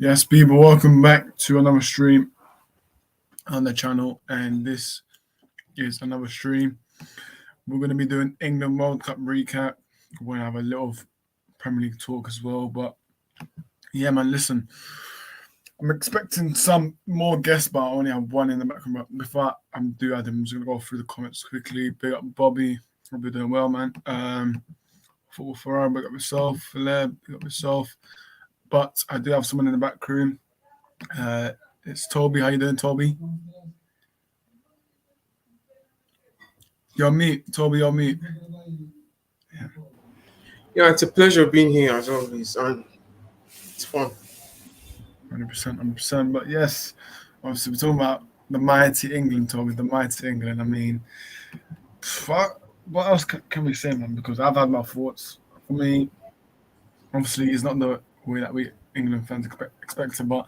Yes, people, welcome back to another stream on the channel, and this is another stream. We're going to be doing England World Cup recap. We're going to have a little Premier League talk as well, but yeah, man, listen, I'm expecting some more guests, but I only have one in the background. But before I do add them, I'm just going to go through the comments quickly. Big up Bobby, hope you're doing well, man. Football Ferrari, big up yourself. Philip, big up yourself. But I do have someone in the back room. It's Toby. How you doing, Toby? You're mute, Toby. You're mute. Yeah, it's a pleasure being here as always, and it's fun. 100%, 100%. But yes, obviously we're talking about the mighty England, Toby. The mighty England. I mean, what else can we say, man? Because I've had my thoughts. For me, obviously, it's not the way that we England fans expected, but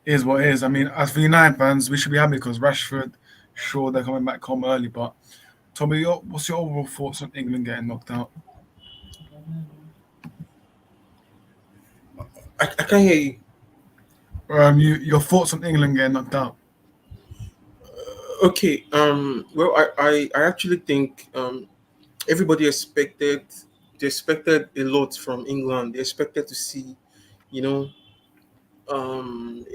it is what it is. I mean, as for United fans, we should be happy because Rashford, sure, they're coming back home early. But Toby, what's your overall thoughts on England getting knocked out? I can't hear you. Your thoughts on England getting knocked out? Okay. Well, I actually think everybody expected a lot from England. They expected to see, you know, a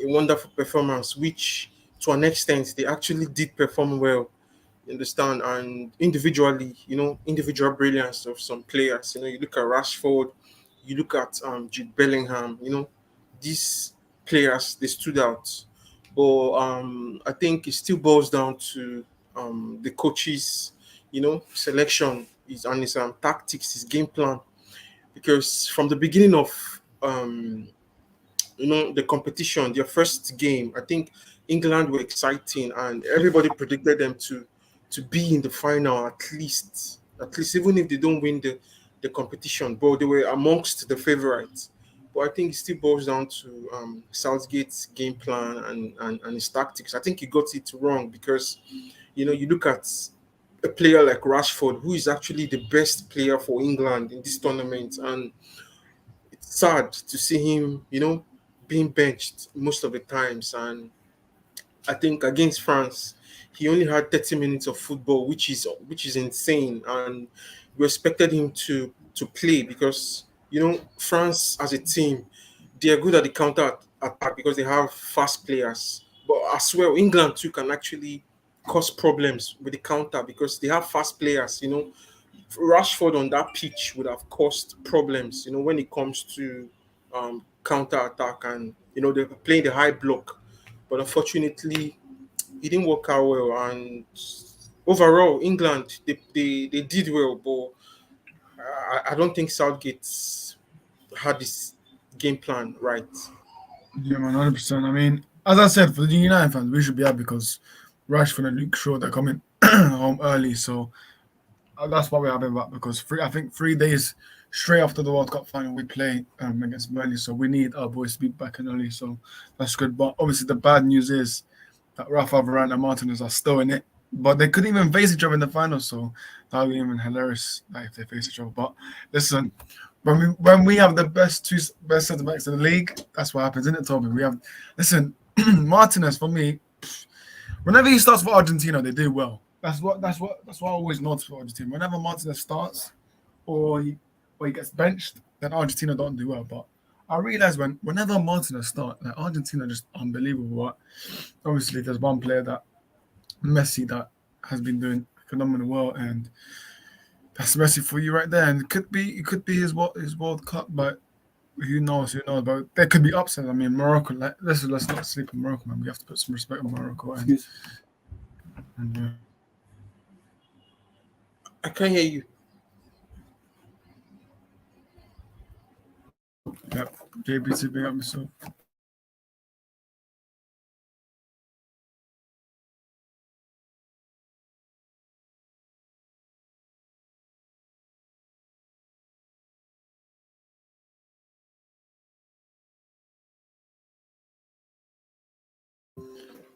wonderful performance, which to an extent they actually did perform well. You understand? And individually, individual brilliance of some players. You look at Rashford, you look at Jude Bellingham. These players, they stood out. But I think it still boils down to the coaches, selection is and his tactics, his game plan. Because from the beginning of um, the competition, their first game, I think England were exciting, and everybody predicted them to be in the final at least even if they don't win the competition, but they were amongst the favorites. But I think it still boils down to Southgate's game plan and his tactics. I think he got it wrong because you look at a player like Rashford, who is actually the best player for England in this tournament, and it's sad to see him, being benched most of the times. And I think against France, he only had 30 minutes of football, which is insane. And we expected him to play because France as a team, they are good at the counter attack because they have fast players. But as well, England too can actually cause problems with the counter because they have fast players. Rashford on that pitch would have caused problems, when it comes to counter attack, and they're playing the high block. But unfortunately, it didn't work out well. And overall, England they did well, but I don't think Southgate had this game plan right. Yeah, man, 100%. I mean, as I said, for the United fans, we should be happy because Rashford and Luke Shaw, they're coming home early. So that's why we're happy about because I think 3 days straight after the World Cup final, we play against Burnley. So we need our boys to be back in early. So that's good. But obviously, the bad news is that Rafa Varane and Martinez are still in it. But they couldn't even face each other in the final. So that would be even hilarious if they face each other. But listen, when we have the best centre backs in the league, that's what happens, isn't it, Toby? Listen, Martinez for me. Whenever he starts for Argentina, they do well. That's what I always notice for Argentina. Whenever Martinez starts or he gets benched, then Argentina don't do well. But I realize whenever Martinez starts, like Argentina just unbelievable. But obviously, there's one player that Messi that has been doing phenomenal well, and that's Messi for you right there. And it could be his World Cup, but who knows? But there could be upsets. I mean, Morocco. Let's not sleep on Morocco, man. We have to put some respect on Morocco. And I can't hear you. yeah, JBC, big up myself.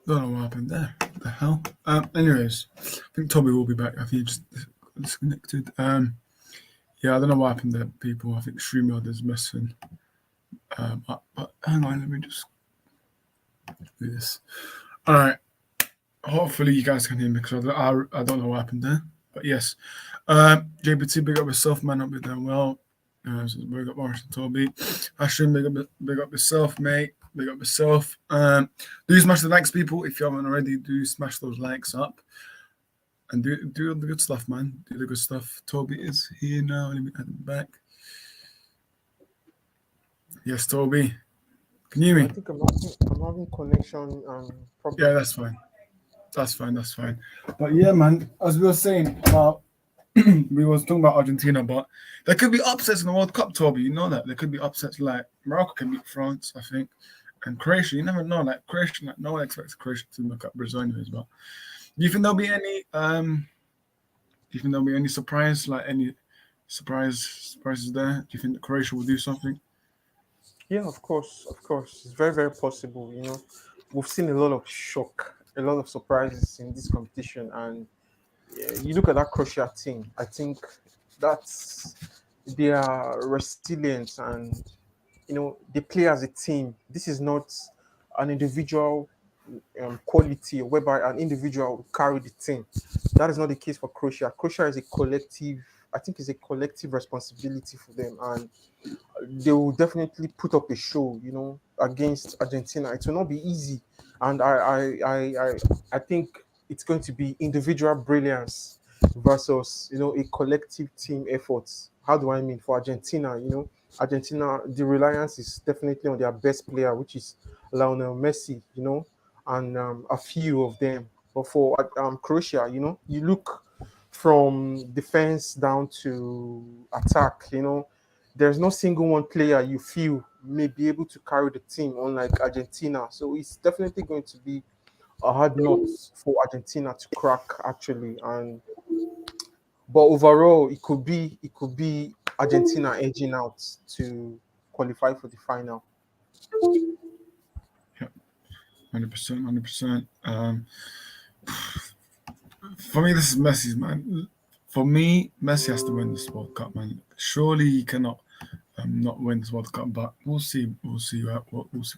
Don't know what happened there. What the hell? Anyways, I think Toby will be back. I think he just disconnected. Yeah, I don't know what happened there, people. I think StreamYard is messing. But hang on, let me just Do this. All right. Hopefully you guys can hear me because I don't know what happened there. But yes, JPT, big up yourself, man. Hope you're doing well. So big up Morris and Toby. Ashton, big up yourself, mate. Big up yourself. Do smash the likes, people. If you haven't already, do smash those likes up. And do the good stuff, man. Do the good stuff. Toby is here now. Let me add him back. Yes, Toby. Can you hear I me? think I'm having connection problem. Yeah, that's fine. That's fine. That's fine. But yeah, man, as we were saying about we was talking about Argentina, but there could be upsets in the World Cup, Toby. You know that there could be upsets like Morocco can beat France, I think, and Croatia. You never know. Like Croatia, like no one expects Croatia to look up Brazil anyways. But do you think there'll be any? Do you think there'll be any surprise? Like any surprises there? Do you think that Croatia will do something? Yeah, of course, it's very, very possible. You know, we've seen a lot of shock, a lot of surprises in this competition, and yeah, you look at that Croatia team. I think that's their resilience, and they play as a team. This is not an individual quality whereby an individual will carry the team. That is not the case for Croatia. Croatia is a collective. I think it's a collective responsibility for them, and they will definitely put up a show, against Argentina. It will not be easy, and I think it's going to be individual brilliance versus a collective team effort. How do I mean for Argentina? Argentina, the reliance is definitely on their best player, which is Lionel Messi. And a few of them. But for Croatia, you look from defense down to attack. There's no single one player you feel may be able to carry the team, unlike Argentina. So it's definitely going to be a hard nut for Argentina to crack, actually. And but overall, it could be Argentina edging out to qualify for the final. Yeah, 100%, 100%. For me, this is Messi's, man. For me, Messi has to win this World Cup, man. Surely he cannot not win this World Cup, but we'll see. We'll see what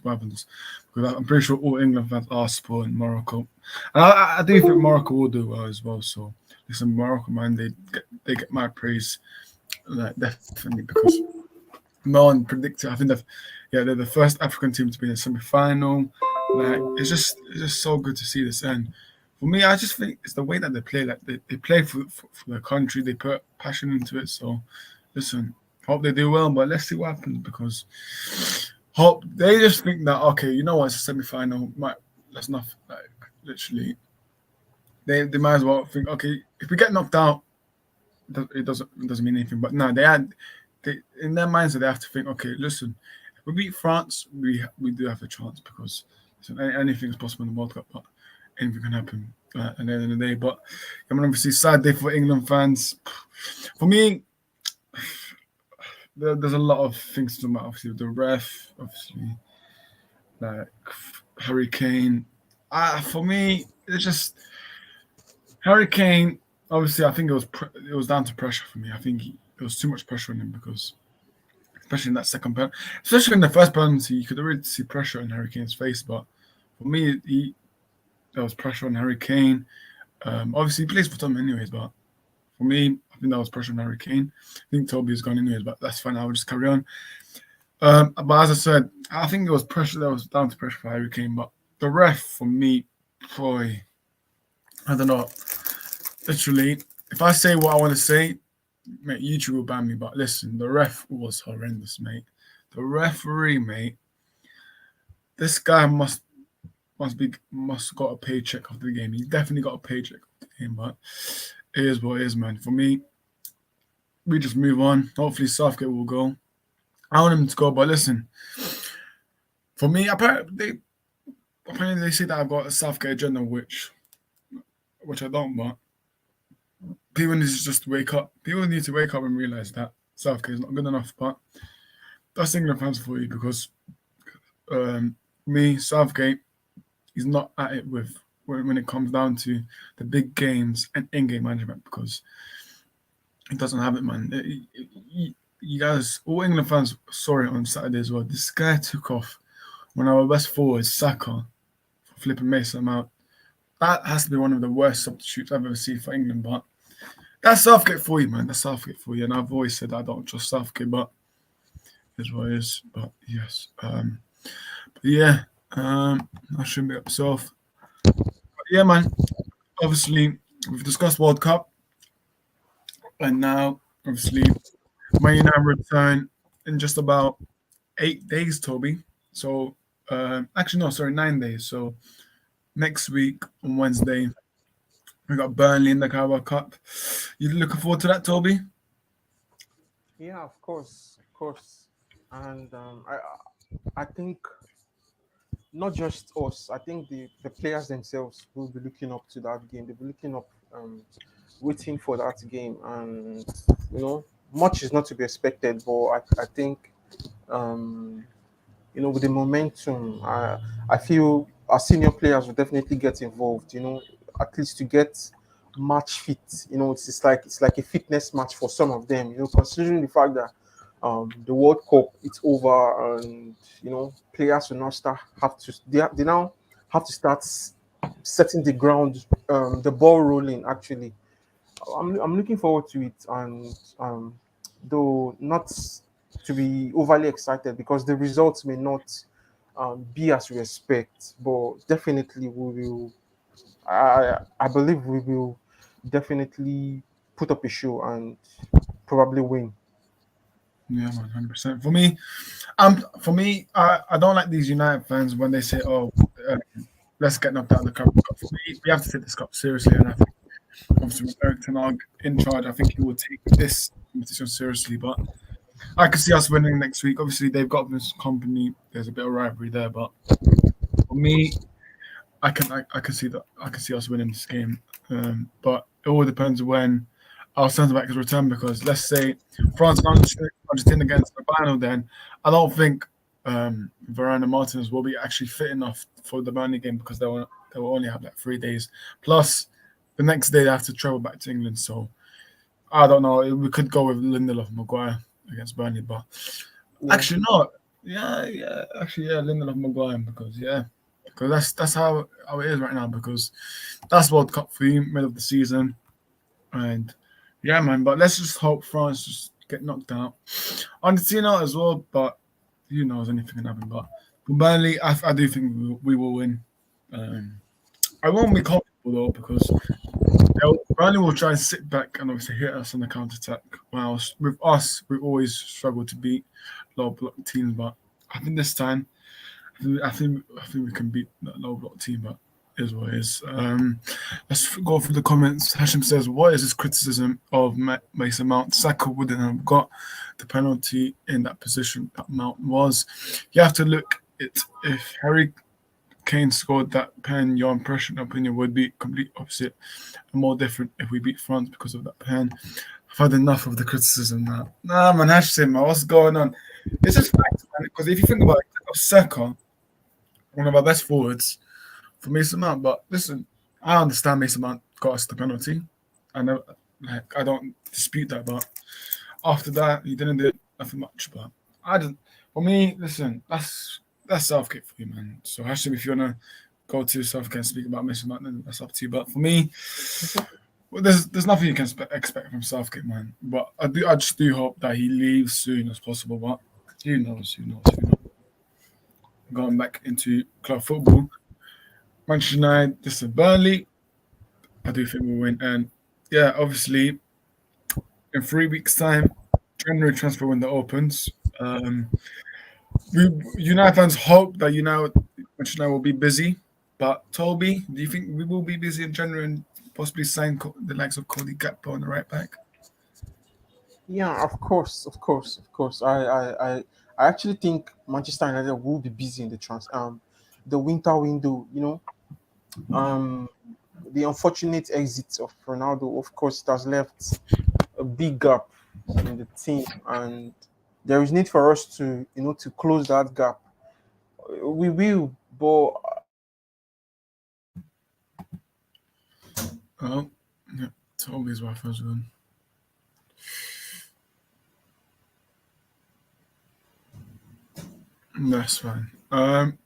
happens. Because I'm pretty sure all England fans are supporting Morocco, and I do think Morocco will do well as well. So listen, Morocco, man, they get my praise, like definitely because no one predicted. I think they're the first African team to be in the semi-final. Like it's just so good to see this. And for me, I just think it's the way that they play. Like they play for their country. They put passion into it. So listen, hope they do well. But let's see what happens because hope they just think that okay, you know what, it's a semi-final. That's nothing. Like literally, they might as well think okay, if we get knocked out, it doesn't mean anything. But no, they in their minds they have to think okay, listen, if we beat France, we do have a chance because listen, anything is possible in the World Cup. But anything can happen at the end of the day. But I mean, obviously, sad day for England fans. For me, there's a lot of things to talk about. Obviously, the ref, obviously, like Harry Kane. For me, it's just Harry Kane. Obviously, I think it was down to pressure for me. I think there was too much pressure on him because, especially in that second penalty, especially in the first penalty, you could already see pressure in Harry Kane's face. But for me, there was pressure on Harry Kane. Obviously, he plays for Tottenham anyways, but for me, I think that was pressure on Harry Kane. I think Toby is gone anyways, but that's fine. I will just carry on. But as I said, I think it was pressure that was down to pressure for Harry Kane. But the ref, for me, boy, I don't know. Literally, if I say what I want to say, mate, YouTube will ban me. But listen, the ref was horrendous, mate. The referee, mate. This guy must got a paycheck of the game. He definitely got a paycheck of the game, but it is what it is, man. For me, we just move on. Hopefully Southgate will go. I want him to go, but listen, for me, apparently they say that I've got a Southgate agenda, which I don't, but people need to just wake up. People need to wake up and realize that Southgate is not good enough. But that's England fans for you because me, Southgate, he's not at it with when it comes down to the big games and in-game management because he doesn't have it, man. You guys, all England fans saw it on Saturday as well. This guy took off when our best forward, Saka. flipping Mason Mount. That has to be one of the worst substitutes I've ever seen for England. But that's Southgate for you, man. That's Southgate for you. And I've always said I don't trust Southgate, but it's what it is. But yes, but yeah, I shouldn't be upset. But yeah, man. Obviously, we've discussed World Cup, and now obviously Man United return in just about 8 days, Toby. So actually, no, sorry, 9 days. So next week on Wednesday, we got Burnley in the Carabao Cup. You looking forward to that, Toby? Yeah, of course, and I think not just us. I think the players themselves will be looking up to that game. They'll be looking up, waiting for that game, and you know, much is not to be expected. But I think, um, with the momentum, I feel our senior players will definitely get involved. At least to get match fit. It's like a fitness match for some of them. Considering the fact that the World Cup it's over, and players will now start have to they now have to start setting the ground, the ball rolling. Actually, I'm looking forward to it, and though not to be overly excited because the results may not be as we expect, but definitely we will. I believe we will definitely put up a show and probably win. Yeah, man, 100%. I don't like these United fans when they say, "Oh, uh, let's get knocked out of the cup." But for me, we have to take this cup seriously, and I think obviously with Eric Ten Hag in charge, I think he will take this competition seriously. But I can see us winning next week. Obviously, they've got this company. There's a bit of rivalry there, but for me, I can see that I can see us winning this game. But it all depends when our centre back is returned because let's say France and Argentina against the final, then I don't think Varane and Martinez will be actually fit enough for the Burnley game because they will only have like 3 days. Plus, the next day they have to travel back to England. So I don't know. We could go with Lindelof Maguire against Burnley, but Yeah, actually not. Yeah. Actually, yeah, Lindelof Maguire because that's how it is right now because that's World Cup for you, middle of the season. And yeah, man, but let's just hope France just get knocked out. Argentina as well, but who knows, anything can happen. But for Burnley, I do think we will win. Um, I won't be comfortable though because Burnley will try and sit back and obviously hit us on the counter attack. Whilst with us, we always struggle to beat low block teams. But I think this time, I think we can beat that low block team. But it is what it is. Let's go through the comments. Hashim says, "What is his criticism of Mason Mount? Saka wouldn't have got the penalty in that position that Mount was. You have to look at if Harry Kane scored that pen, your opinion would be complete opposite and more different if we beat France because of that pen. I've had enough of the criticism now. Nah, man, Hashim, man, what's going on? It's just facts, man. Because if you think about it, Saka, one of our best forwards, for Mason Mount. But listen, I understand Mason Mount got us the penalty. I know, like, I don't dispute that. But after that, he didn't do nothing much. But I didn't. For me, listen, that's Southgate for you, man. So Hashim, if you wanna go to Southgate and speak about Mason Mount, then that's up to you. But for me, well, there's nothing you can expect from Southgate, man. But I just do hope that he leaves soon as possible. But who knows? Who knows? Who knows? Going back into club football. Manchester United, this is Burnley. I do think we'll win. And yeah, obviously, in 3 weeks' time, January transfer window opens. United fans hope that Manchester United will be busy. But Toby, do you think we will be busy in January and possibly sign the likes of Cody Gakpo on the right back? yeah, of course, of course, of course. I actually think Manchester United will be busy in the winter window. Um, the unfortunate exit of Ronaldo, of course, it has left a big gap in the team, and there is need for us to close that gap. We will, but Oh, yeah, Toby's Wi-Fi as well. That's fine.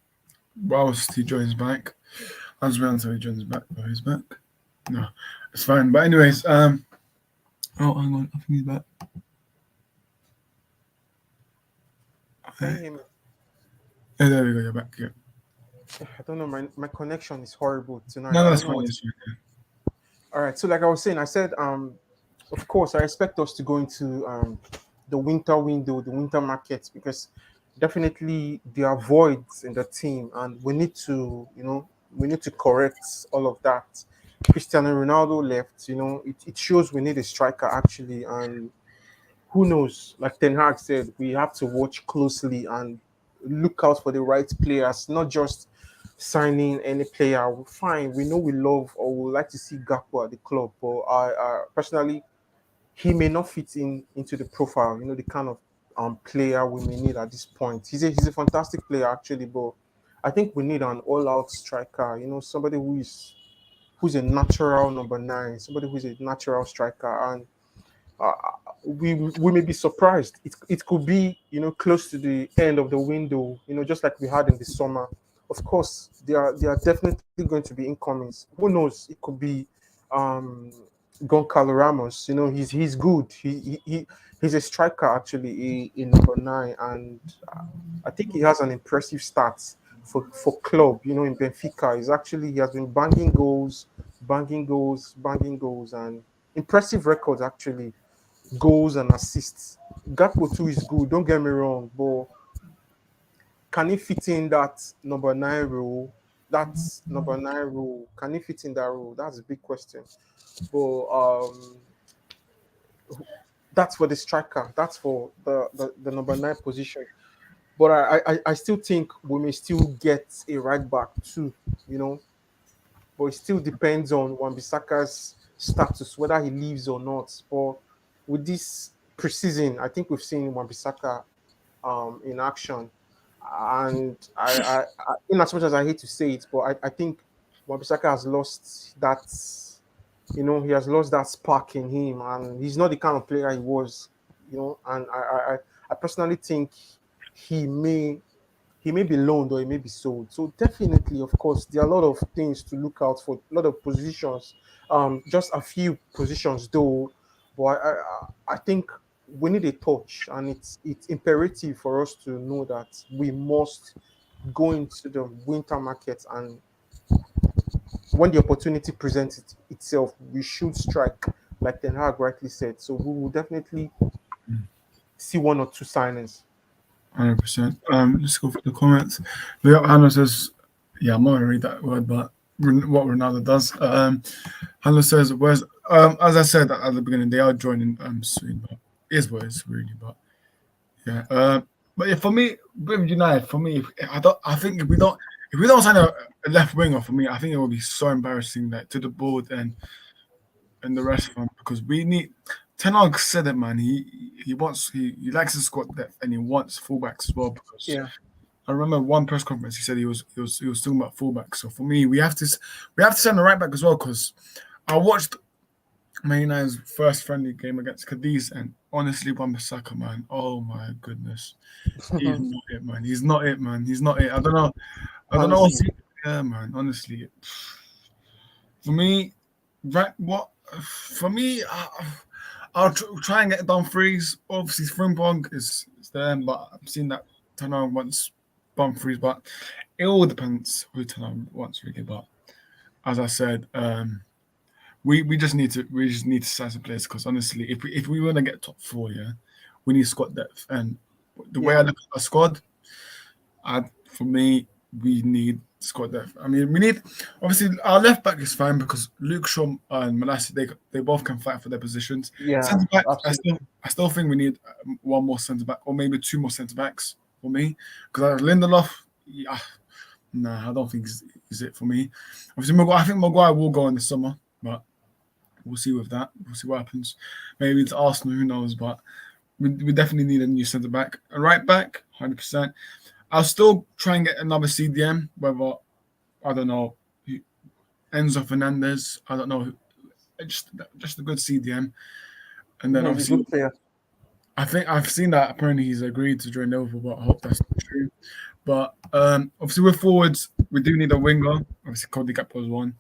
Whilst he joins back, I was waiting until he joins back. Oh, he's back. No, it's fine. But anyways, oh, hang on, I think he's back. Can you hear me? Yeah, there we go. You're back. Yeah. I don't know. My connection is horrible tonight. No, I that's don't know fine. what. It's fine. All right. So like I was saying, I said of course I expect us to go into the winter window, the winter market, because definitely there are voids in the team, and we need to we need to correct all of that. Cristiano Ronaldo left. It shows we need a striker actually, and who knows? Like Ten Hag said, we have to watch closely and look out for the right players, not just signing any player. Fine, we know we love or we like to see Gakpo at the club, but I personally, he may not fit into the profile. The kind of player we may need at this point. He's a fantastic player actually, but I think we need an all-out striker. Somebody who's a natural number nine, somebody who's a natural striker, and uh, we may be surprised. It could be close to the end of the window, just like we had in the summer. Of course, there are definitely going to be incomings. Who knows? It could be um, Goncalo Ramos. He's good. He's a striker actually in number nine, and I think he has an impressive start for club. In Benfica, he has been banging goals, banging goals, and impressive records actually, goals and assists. Gakpo too is good, don't get me wrong, but can he fit in that number nine role? That's number nine role. Can he fit in that role? That's a big question. But that's for the striker. That's for the number nine position. But I still think we may still get a right back too. You know, but it still depends on Wan-Bissaka's status, whether he leaves or not. But with this preseason, I think we've seen Wan-Bissaka in action, and in as much as I hate to say it, but I think Wan-Bissaka has lost that. He has lost that spark in him, and he's not the kind of player he was. And I personally think he may he may be loaned or he may be sold. So definitely, of course, there are a lot of things to look out for, a lot of positions. Just a few positions though, but I think we need a touch, and it's imperative for us to know that we must go into the winter market, and when the opportunity presents itself, we should strike, like Ten Hag rightly said. So we will definitely see one or two signings. 100%. Let's go for the comments. Hannah says, yeah, I'm not gonna read that word, but what Ronaldo does. Hannah says, "Where's as I said at the beginning, they are joining soon, but it is what it is really." But yeah, but yeah, for me, with United, for me, I think if we don't sign a left winger, for me, I think it will be so embarrassing, like to the board and the rest of them, because we need. Ten Hag said it, man. He wants he likes his squad depth and he wants fullbacks as well, because Yeah. I remember one press conference he said he was talking about fullbacks. So for me, we have to send the right back as well, because I watched Man United's first friendly game against Cadiz, and honestly, Wan-Bissaka, man, oh my goodness, he's not it, man. He's not it, man. He's not it. I don't know. Honestly. Yeah, man. Honestly, for me, right? What for me? I'll try and get Dumfries. Obviously, Frimpong is there, but I've seen that Tano wants Dumfries, but it all depends who Tano wants really. But as I said, we just need to sign some players, because honestly, if we want to get top four, yeah, we need squad depth. And the way I look at our squad, for me, we need squad depth. I mean, we need, obviously our left back is fine, because Luke Shaw and Malacia, they both can fight for their positions. Yeah, Centre back, absolutely. I still think we need one more centre back, or maybe two more centre backs for me, because Lindelof, yeah, nah, I don't think is it for me. Obviously, I think Maguire will go in the summer, but we'll see with that. We'll see what happens. Maybe it's Arsenal, who knows? But we definitely need a new centre back, a right back, 100%. I'll still try and get another CDM, whether, I don't know, Enzo Fernandez, I don't know, just a good CDM. And then He's a obviously, good player. I think I've seen that apparently he's agreed to join Liverpool, but I hope that's not true. But obviously with forwards, we do need a winger. Obviously, Cody Gakpo is one.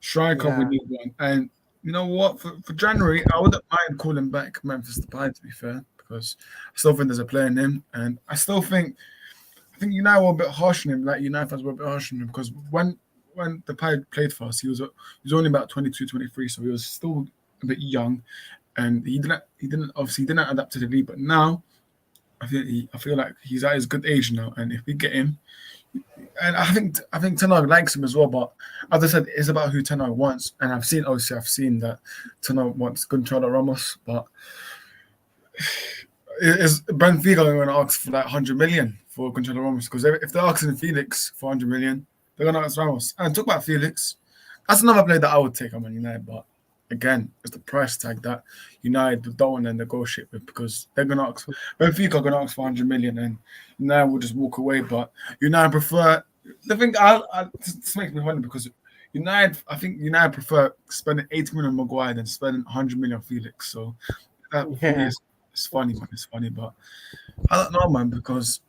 Striker, we Yeah. need one. And you know what? For January, I wouldn't mind calling back Memphis Depay, to be fair, because I still think there's a player in him, and I think United were a bit harsh on him. Like United fans were a bit harsh on him because when Depay played for us, he was only about 22, 23, so he was still a bit young, and he didn't adapt to the league. But now I feel like he's at his good age now, and if we get him, and I think Ten Hag likes him as well. But as I said, it's about who Ten Hag wants, and I've seen that Ten Hag wants Gonçalo Ramos, but is Benfica going to ask for like 100 million for Gonçalo Ramos? Because if they're asking Felix for 100 million, they're going to ask Ramos. And talk about Felix, that's another player that I would take on Man United, but again, it's the price tag that United don't want to negotiate with because they're going to ask. Benfica are going to ask for 100 million, and United will just walk away. But United prefer. The thing, this makes me funny because I think United prefer spending 80 million on Maguire than spending 100 million on Felix. So that for me Yeah. it's funny, man. It's funny, but I don't know, man, because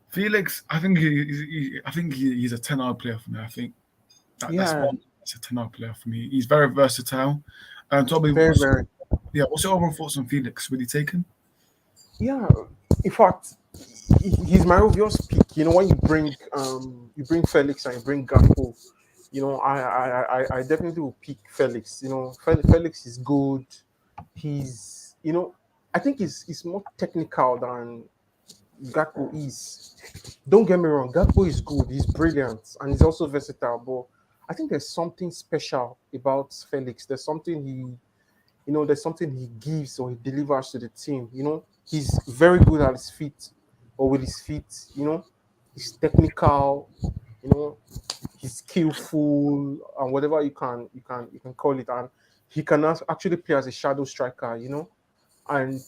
Felix, I think he's a 10-hour player for me. I think that's Yeah. one. That's a 10-hour player for me. He's very versatile. Toby, Very, very. what's your overall thoughts on Felix? Will he take him? Yeah. In fact, he's my obvious pick. You know, when you bring Felix and you bring Gakpo, you know, I definitely will pick Felix. You know, Felix is good. He's, you know, I think he's more technical than Gakpo is. Don't get me wrong, Gakpo is good, he's brilliant, and he's also versatile. But I think there's something special about Felix. There's something he gives or he delivers to the team. You know, he's very good at his feet or with his feet. You know, he's technical. You know, he's skillful and whatever you can call it. And he can actually play as a shadow striker. You know, and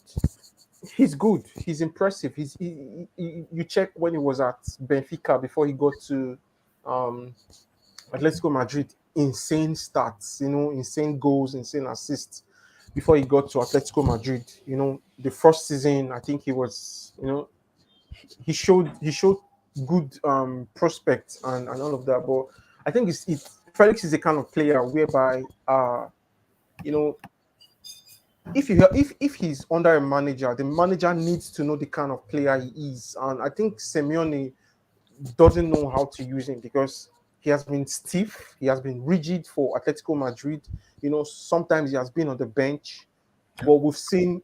he's good. He's impressive. You check when he was at Benfica before he got to um, Atletico Madrid. Insane stats, you know, insane goals, insane assists. Before he got to Atletico Madrid, you know, the first season, I think he was, you know, he showed good prospects and all of that. But I think Felix is the kind of player whereby you know if he's under a manager, the manager needs to know the kind of player he is. And I think Simeone doesn't know how to use him because he has been stiff, he has been rigid for Atletico Madrid. You know, sometimes he has been on the bench, but we've seen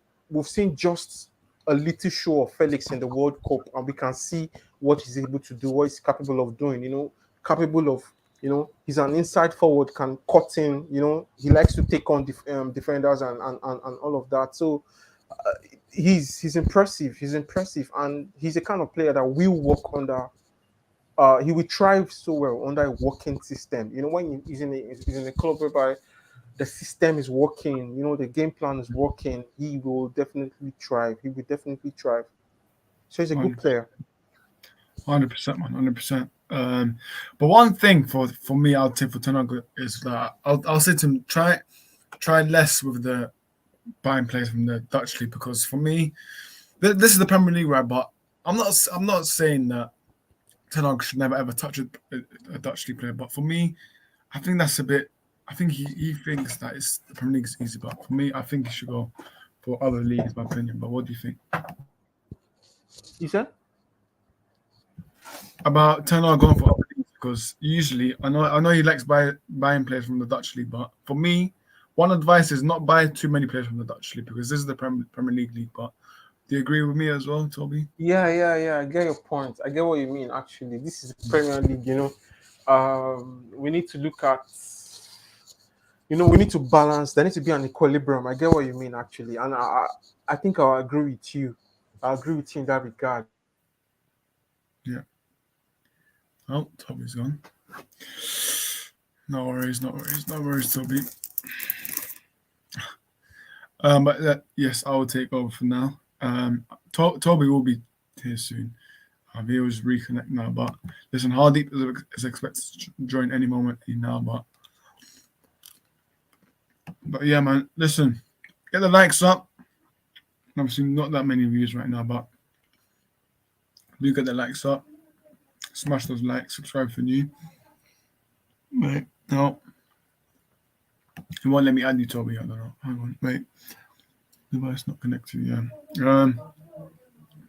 just a little show of Felix in the World Cup, and we can see what he's able to do, what he's capable of doing. You know, capable of, you know, he's an inside forward, can cut in. You know, he likes to take on defenders and all of that. So he's impressive. He's impressive, and he's the kind of player that will work under. He will thrive so well under a working system. You know, when he's in a club whereby the system is working, you know, the game plan is working, he will definitely thrive. He will definitely thrive. So he's a good player. 100%, man, 100%. But one thing for me, I'll take for Ten Hag is that I'll say to him, try less with the buying players from the Dutch league because for me, this is the Premier League, right? But I'm not saying that Ten Hag should never ever touch a Dutch league player. But for me, I think that's a bit. I think he thinks that the Premier League is easy, but for me, I think he should go for other leagues. My opinion. But what do you think You said? about Ten Hag going for other leagues? Because usually, I know he likes buying players from the Dutch league, but for me, one advice is not buy too many players from the Dutch league because this is the Premier League. But do you agree with me as well, Toby? Yeah. I get your point. I get what you mean. Actually, this is Premier League. You know, we need to look at. You know, we need to balance. There needs to be an equilibrium. I get what you mean, actually, and I think I'll agree with you. I agree with you in that regard. Yeah. Oh, Toby's gone. No worries, Toby. But yes, I will take over for now. Toby will be here soon. He was reconnect now, but listen, Hardeep is expected to join any moment now, but yeah, man, listen, get the likes up. Obviously, not that many views right now, but do get the likes up. Smash those likes, subscribe for new. Wait, no. It won't let me add you, Toby. I don't know. Hang on, wait. Device not connected. Yeah.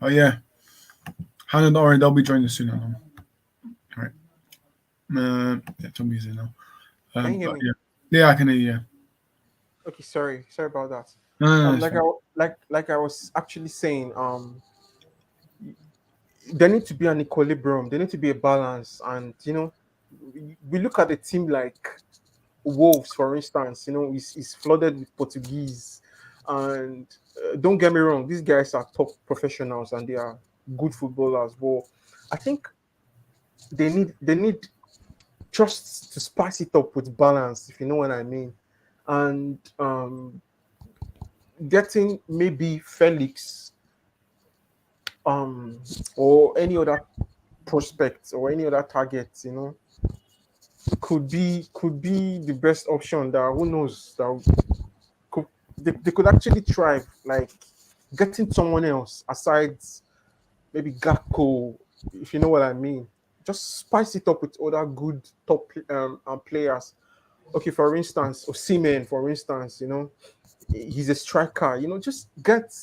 Oh yeah. Hannah, don't worry, they'll be joining soon. I know. All right. Yeah, Toby's in now. Can you hear me? Yeah, I can hear you. Yeah. Okay, sorry about that. No, it's Like fine. like I was actually saying, there need to be an equilibrium. There need to be a balance, and we look at a team like Wolves, for instance. Is flooded with Portuguese, and don't get me wrong, these guys are top professionals and they are good footballers. But I think they need just to spice it up with balance, if you know what I mean, and getting maybe Felix or any other prospects or any other targets, could be the best option. That who knows that could they could actually thrive, like getting someone else aside maybe Gakpo, if you know what I mean. Just spice it up with other good top players. Okay, for instance, Osimhen, for instance, he's a striker. Just get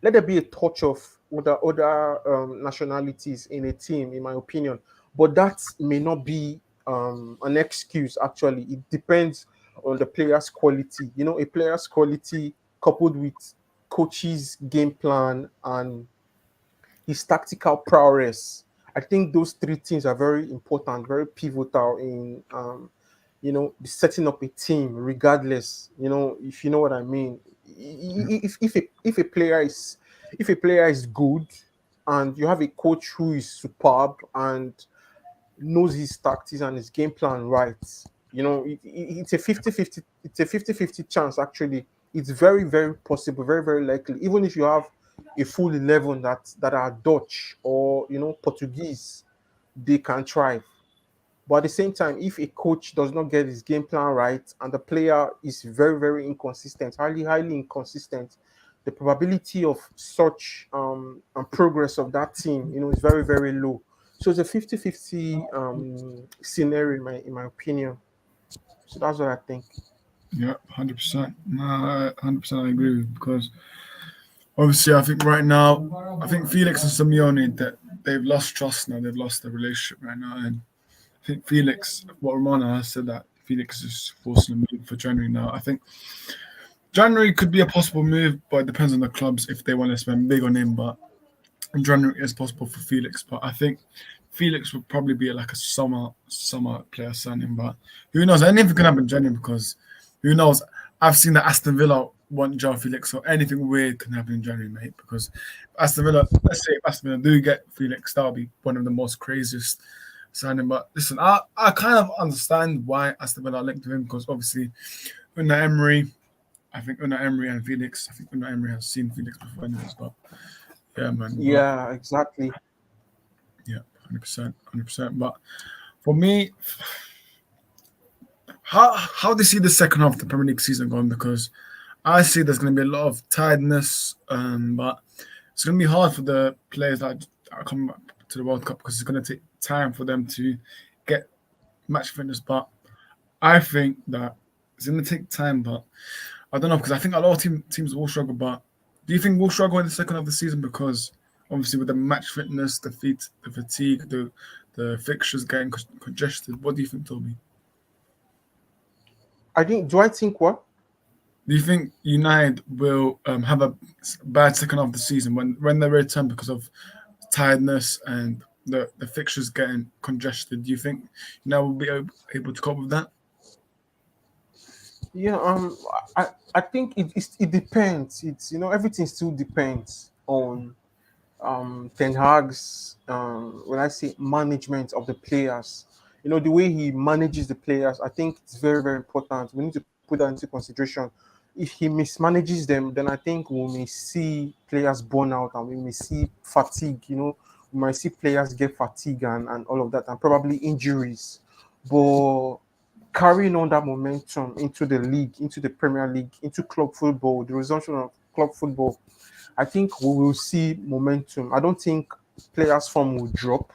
let there be a touch of other nationalities in a team, in my opinion. But that may not be an excuse. Actually, it depends on the player's quality. A player's quality coupled with coach's game plan and his tactical prowess. I think those three things are very important, very pivotal in setting up a team, regardless. If you know what I mean. If a player is good, and you have a coach who is superb and knows his tactics and his game plan right, it's a 50-50. It's a 50-50 chance. Actually, it's very, very possible, very, very likely. Even if you have a full 11 that are Dutch or Portuguese, they can thrive. But at the same time, if a coach does not get his game plan right and the player is very, very inconsistent, highly, highly inconsistent, the probability of such progress of that team, is very, very low. So it's a 50-50 scenario in my opinion. So that's what I think. Yeah, 100%. No, 100% I agree with you because obviously I think right now, I think Felix and Simeone that they've lost trust now. They've lost their relationship right now, and I think Felix, what Romana has said that Felix is forcing a move for January now. I think January could be a possible move, but it depends on the clubs if they want to spend big on him. But January is possible for Felix, but I think Felix would probably be like a summer player signing. But who knows? Anything can happen in January because who knows? I've seen that Aston Villa want João Felix, so anything weird can happen in January, mate. Because Aston Villa, let's say if Aston Villa do get Felix, that'll be one of the most craziest signing. But listen, I kind of understand why Aston Villa are linked to him because obviously Unai Emery, I think Unai Emery and Felix, I think Unai Emery has seen Felix before anyways, but yeah, man. Yeah, exactly. Yeah, 100%. But for me, how do you see the second half of the Premier League season going? Because I see there's going to be a lot of tiredness, but it's going to be hard for the players that are coming back to the World Cup because it's going to take time for them to get match fitness. But I think that it's going to take time, but I don't know because I think a lot of teams will struggle. But do you think we'll struggle in the second half of the season because obviously with the match fitness, the fatigue, the fixtures getting congested? What do you think, Toby? Do I think what? Do you think United will have a bad second half of the season when they return because of tiredness and the fixtures getting congested? Do you think United will be able to cope with that? Yeah, I think it depends. It's everything still depends on Ten Hag's when I say management of the players. The way he manages the players, I think it's very, very important. We need to put that into consideration. If he mismanages them, then I think we may see players burn out and we may see fatigue. We might see players get fatigue and all of that, and probably injuries. But carrying on that momentum into the league, into the Premier League, into club football, the resumption of club football, I think we will see momentum. I don't think players' form will drop,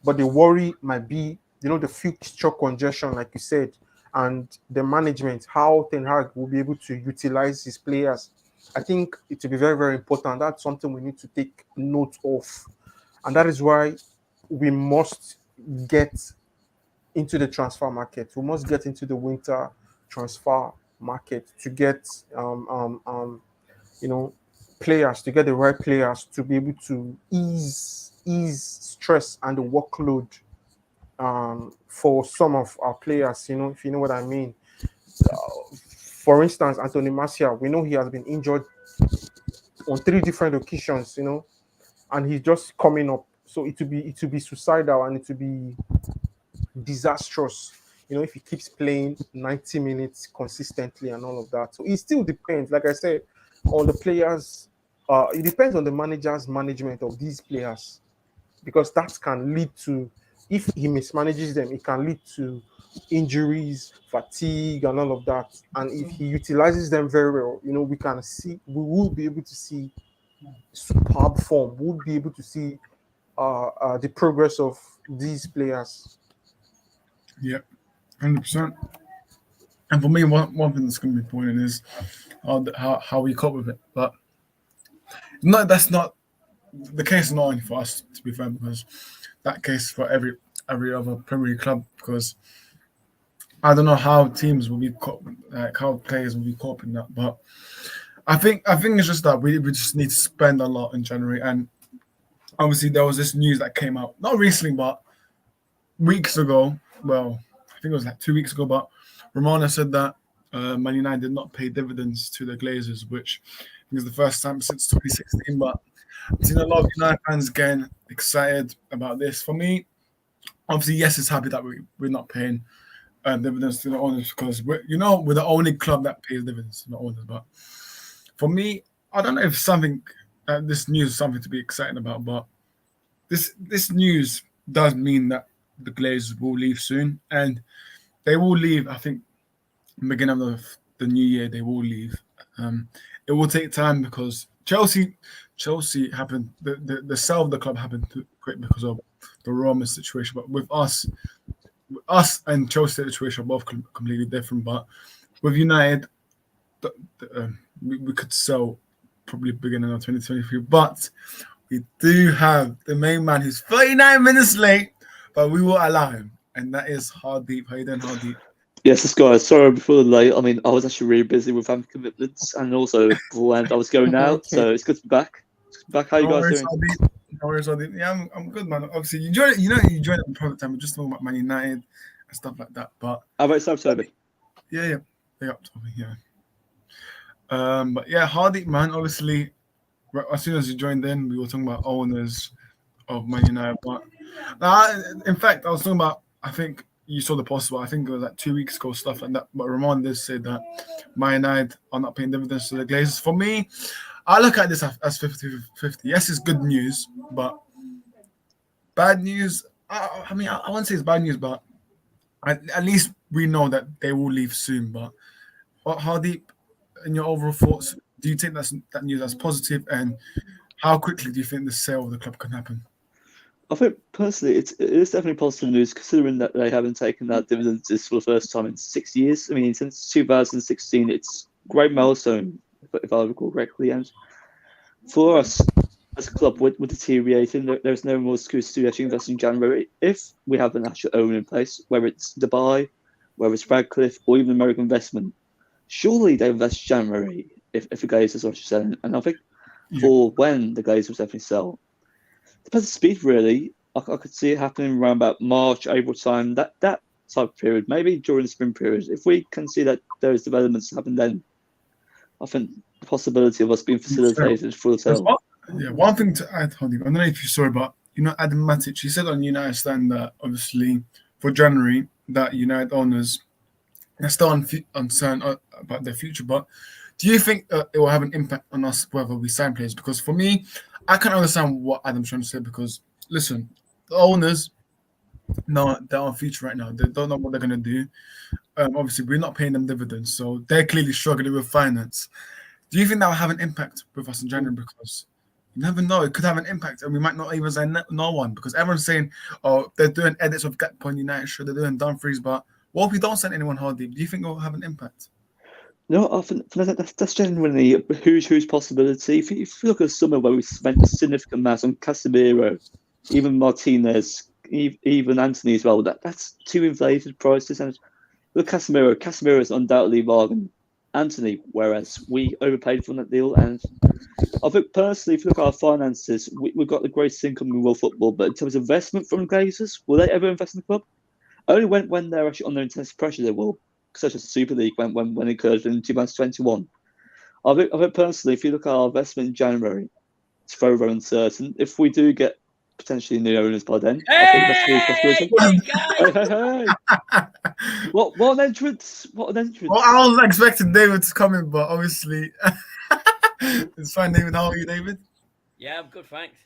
but the worry might be, the fixture congestion, like you said, and the management, how Ten Hag will be able to utilize his players. I think it will be very, very important. That's something we need to take note of. And that is why we must get into the transfer market. We must get into the winter transfer market to get you know players, to get the right players to be able to ease stress and the workload for some of our players, if you know what I mean. For instance, Anthony Martial, we know he has been injured on 3 different occasions, and he's just coming up. So it will be suicidal, and it will be disastrous, if he keeps playing 90 minutes consistently and all of that. So it still depends, like I said, on the players. It depends on the manager's management of these players, because that can lead to, if he mismanages them, it can lead to injuries, fatigue, and all of that. And if he utilizes them very well, we will be able to see superb form. We'll be able to see the progress of these players. Yeah, 100%. And for me, one thing that's going to be important is how we cope with it. But no, that's not the case. Not only for us, to be fair, because that case for every other Premier League club. Because I don't know how teams will be how players will be coping that. But I think it's just that we just need to spend a lot in January. And obviously there was this news that came out not recently, but weeks ago. Well, I think it was like 2 weeks ago, but Romano said that Man United did not pay dividends to the Glazers, which I think is the first time since 2016. But I've seen a lot of United fans getting excited about this. For me, obviously, yes, it's happy that we're not paying dividends to the owners, because we're the only club that pays dividends to the owners. But for me, I don't know if this news is something to be excited about, but this news does mean that the Glazers will leave soon, and they will leave. I think beginning of the new year they will leave. It will take time because Chelsea happened. The sale of the club happened too quick because of the Roma situation. But with us and Chelsea situation are both completely different. But with United, we could sell probably beginning of 2023. But we do have the main man who's 39 minutes late, but we will allow him, and that is Hardeep. How you doing, Hardeep? Yes, this guy. Sorry before the late. I mean, I was actually really busy with family commitments, and also beforehand I was going out, so it's good to be back. How you guys doing? No worries, Hardeep. Yeah, I'm good, man. Obviously, you joined at the perfect time. We're just talking about Man United and stuff like that. But How about yourself, Toby? yeah, big up, Toby. Yeah. But yeah, Hardeep, man. Obviously, as soon as you joined in, we were talking about owners of Man United. But in fact, I was talking about. I think you saw the post. I think it was like 2 weeks ago, stuff like that. But Ramon did say that Man United are not paying dividends to the Glazers. For me, I look at this as 50-50. Yes, it's good news, but bad news. I mean, I won't say it's bad news, but at least we know that they will leave soon. But Hardeep, in your overall thoughts, do you think that news as positive, and how quickly do you think the sale of the club can happen? I think personally, it is definitely positive news, considering that they haven't taken that dividends for the first time in 6 years. I mean, since 2016, it's a great milestone, if I recall correctly. And for us as a club, we're deteriorating. There's no more excuse to actually invest in January if we have an actual owner in place, whether it's Dubai, whether it's Radcliffe, or even American investment. Surely they invest January if the Glazers are selling. And I think for when the Glazers definitely sell, depends on speed, really. I could see it happening around about March, April time, that type of period, maybe during the spring period. If we can see that those developments happen then, I think the possibility of us being facilitated for the sale. Yeah, one thing to add, Hardeep, I don't know if you saw it, but Adam Matic, he said on United Stand that obviously for January that United owners are still uncertain about their future. But do you think it will have an impact on us whether we sign players? Because for me, I can't understand what Adam's trying to say, because listen, the owners know their future right now. They don't know what they're going to do. Obviously, we're not paying them dividends, so they're clearly struggling with finance. Do you think that will have an impact with us in January? Because You never know. It could have an impact, and we might not even say no one because everyone's saying, "Oh, they're doing edits of Gakpo and United, sure, they're doing Dumfries." But what if we don't send anyone hard deep? Do you think it will have an impact? No, I think that's genuinely a huge possibility. If you look at a summer where we spent a significant amount on Casemiro, even Martinez, even Anthony as well, that's two inflated prices. And look, Casemiro is undoubtedly more than Anthony, whereas we overpaid for that deal. And I think personally, if you look at our finances, we've got the greatest income in world football, but in terms of investment from Glazers, will they ever invest in the club? Only when they're actually under intense pressure, they will. Such as the Super League when it occurred in 2021. I think personally, if you look at our investment in January, it's very uncertain. If we do get potentially new owners by then, I think that's really possible. Hey. What an entrance! What an entrance! Well, I was expecting David to come in, but obviously, it's fine. David, how are you, David? Yeah, I'm good, thanks.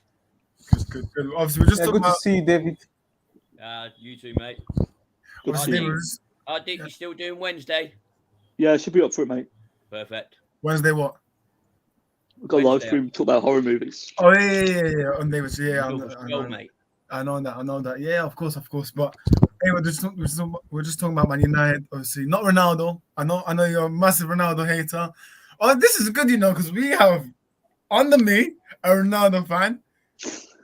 Good. Obviously, we're just talking good to about. see you, David. You too, mate. Good to obviously, see David you. was- Dick, you still doing Wednesday? Yeah, I should be up for it, mate. Perfect. Wednesday, what? We've got a live Wednesday. stream talk about horror movies. Oh yeah. On David's, yeah, Silver Scroll, mate. I know that. Yeah, of course. But hey, we're just talking about Man United. Obviously, not Ronaldo. I know you're a massive Ronaldo hater. Oh, this is good, because we have under me a Ronaldo fan.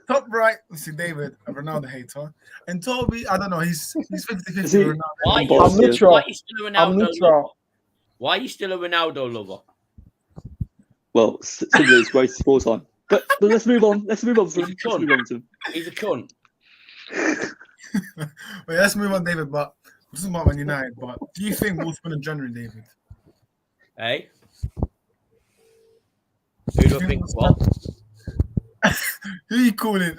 Top right, see David, a Ronaldo hater, and Toby, I don't know, he's 50-50 Is he- Ronaldo. Why are I'm you, biased, why yeah. neutral. are you still a I'm Ronaldo lover? neutral. Why are you still a Ronaldo lover? Well, simply it's great sport time. But let's move on. Let's move on from He's a cunt. He's a cunt. Wait, let's move on, David. But we're talking about Man United. But do you think we'll spend in January, David? Hey? Who do I think what? Who are you calling?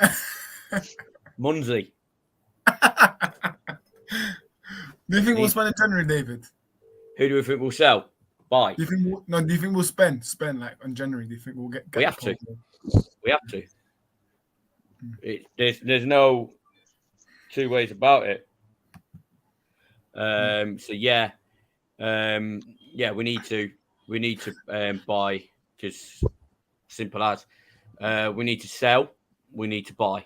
Munzi. Do you think we'll spend in January, David? Who do we think will sell? Buy. Do you think we'll spend like on January? Do you think we'll get We have to. Gakpo? We have to. There's no two ways about it. So yeah, we need to buy. Just simple as. We need to sell. We need to buy.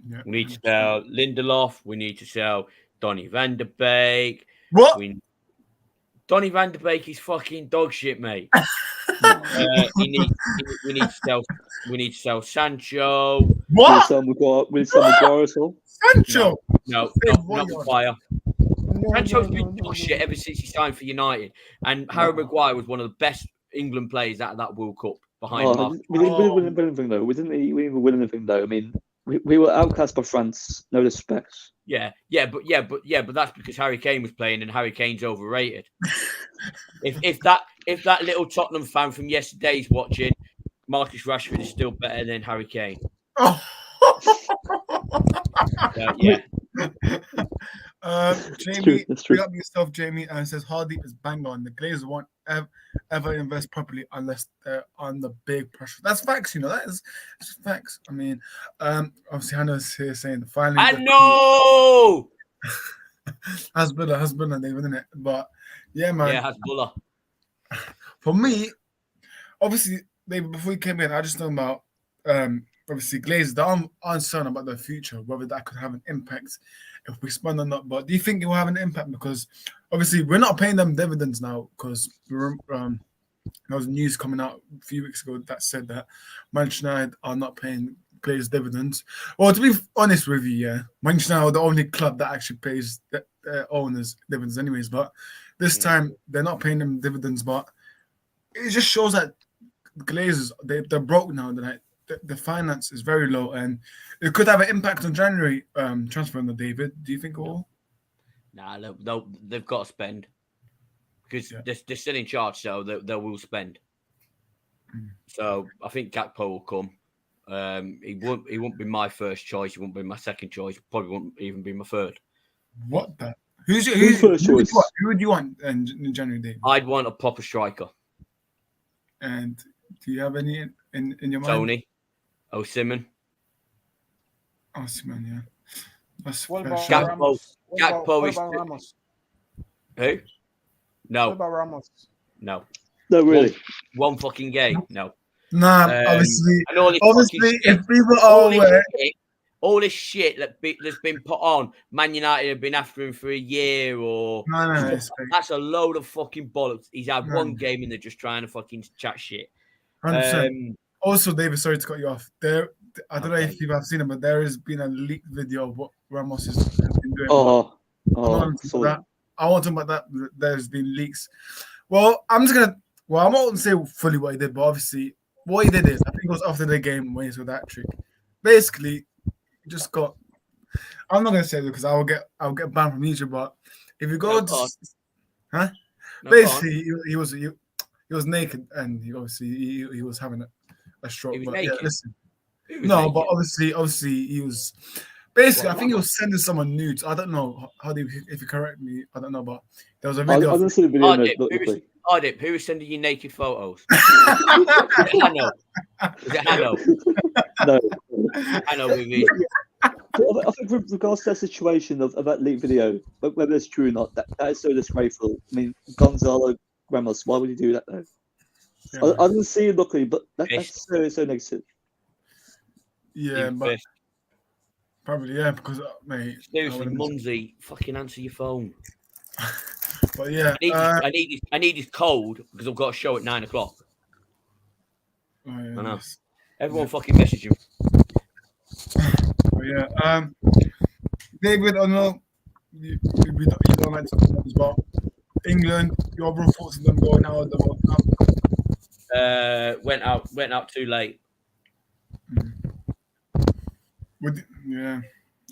Yeah. We need to sell Lindelof. We need to sell Donny van de Beek. What? Donny van de Beek is fucking dog shit, mate. We need to sell Sancho. What? Will some Maguire as well? Sancho? No, not Maguire. Sancho's been dog shit ever since he signed for United, and Harry Maguire was one of the best England players out of that World Cup behind Mark. We didn't win anything though. We didn't even win anything though. I mean, we were outclassed by France. No disrespect. But that's because Harry Kane was playing, and Harry Kane's overrated. if that little Tottenham fan from yesterday's watching, Marcus Rashford is still better than Harry Kane. Oh. Yeah. Jamie, That's true. big up yourself, Jamie, and says Hardeep is bang on. The Glazers won't ever invest properly unless they're under big pressure. That's facts, that is facts. I mean, obviously Hannah's here saying finally. I know. Hasbullah, David, isn't it? But yeah, man. Yeah, Hasbullah. For me, obviously, David, before you came in, I just know about obviously Glazers. They're uncertain about their future, whether that could have an impact if we spend or not. But do you think it will have an impact? Because obviously we're not paying them dividends now because there was news coming out a few weeks ago that said that Manchester United are not paying players dividends. Well, to be honest with you, yeah, Manchester United are the only club that actually pays their owners dividends anyways. But this time they're not paying them dividends. But it just shows that Glazers, they're broke now. They're like, the finance is very low, and it could have an impact on January transfer on the David. Do you think it will? Nah, they've got to spend because they're still in charge, so they will spend. So I think Gakpo will come. He won't be my first choice. He won't be my second choice. Probably won't even be my third. What the? Who's first choice? Who would you want in January, David? I'd want a proper striker. And do you have any in your mind? Tony, Osimhen. Osimhen, yeah. That's What fair about shout. Ramos? Gakpo What is about Ramos? who? What No, about Ramos? no. No, really. One fucking game. No. Nah, obviously, and all this fucking shit. if people all are this aware, shit, all this shit that's been put on, Man United have been after him for a year or no, stuff, it's fake. that's a load of fucking bollocks. He's had No, one game and they're just trying to fucking chat shit. 100%. Also, David, sorry to cut you off. I don't know Okay. if you've seen it, but there has been a leaked video of what Ramos has been doing. Oh, I'm not gonna talk sorry. about that. I want to talk about that. There's been leaks. Well, I'm not going to say fully what he did, but obviously, what he did is, I think it was after the game when he saw that trick. Basically, he just got. I'm not going to say it because I'll get banned from YouTube, but if you go No, to. go on. Huh? No, Basically, he was naked and he obviously he was having a stroke. He was But naked? yeah, listen. Who was No, naked? but obviously he was. Basically, What, I think he Ramos? was sending someone nudes. I don't know if you correct me. I don't know, but there was a I video. didn't see the video. Oh, No, Dip, luckily. who was sending you naked photos? Was it Hanno? Was it Hanno? No. Hanno with me. But I think with regards to that situation of that leaked video, whether it's true or not, that is so disgraceful. I mean, Gonzalo Ramos, why would you do that though? Yeah, I didn't see it luckily, but Pissed. that's so negative. yeah, You but pissed. probably because mate. I Seriously, would've been- Munzi, fucking answer your phone. But yeah, I need his code because I've got a show at 9 o'clock. oh, yeah, I know. yes. Everyone fucking message him. But yeah, David, I know you don't like to talk about this, but England, your overall thoughts on them going out of the World Cup? Went out too late. Yeah.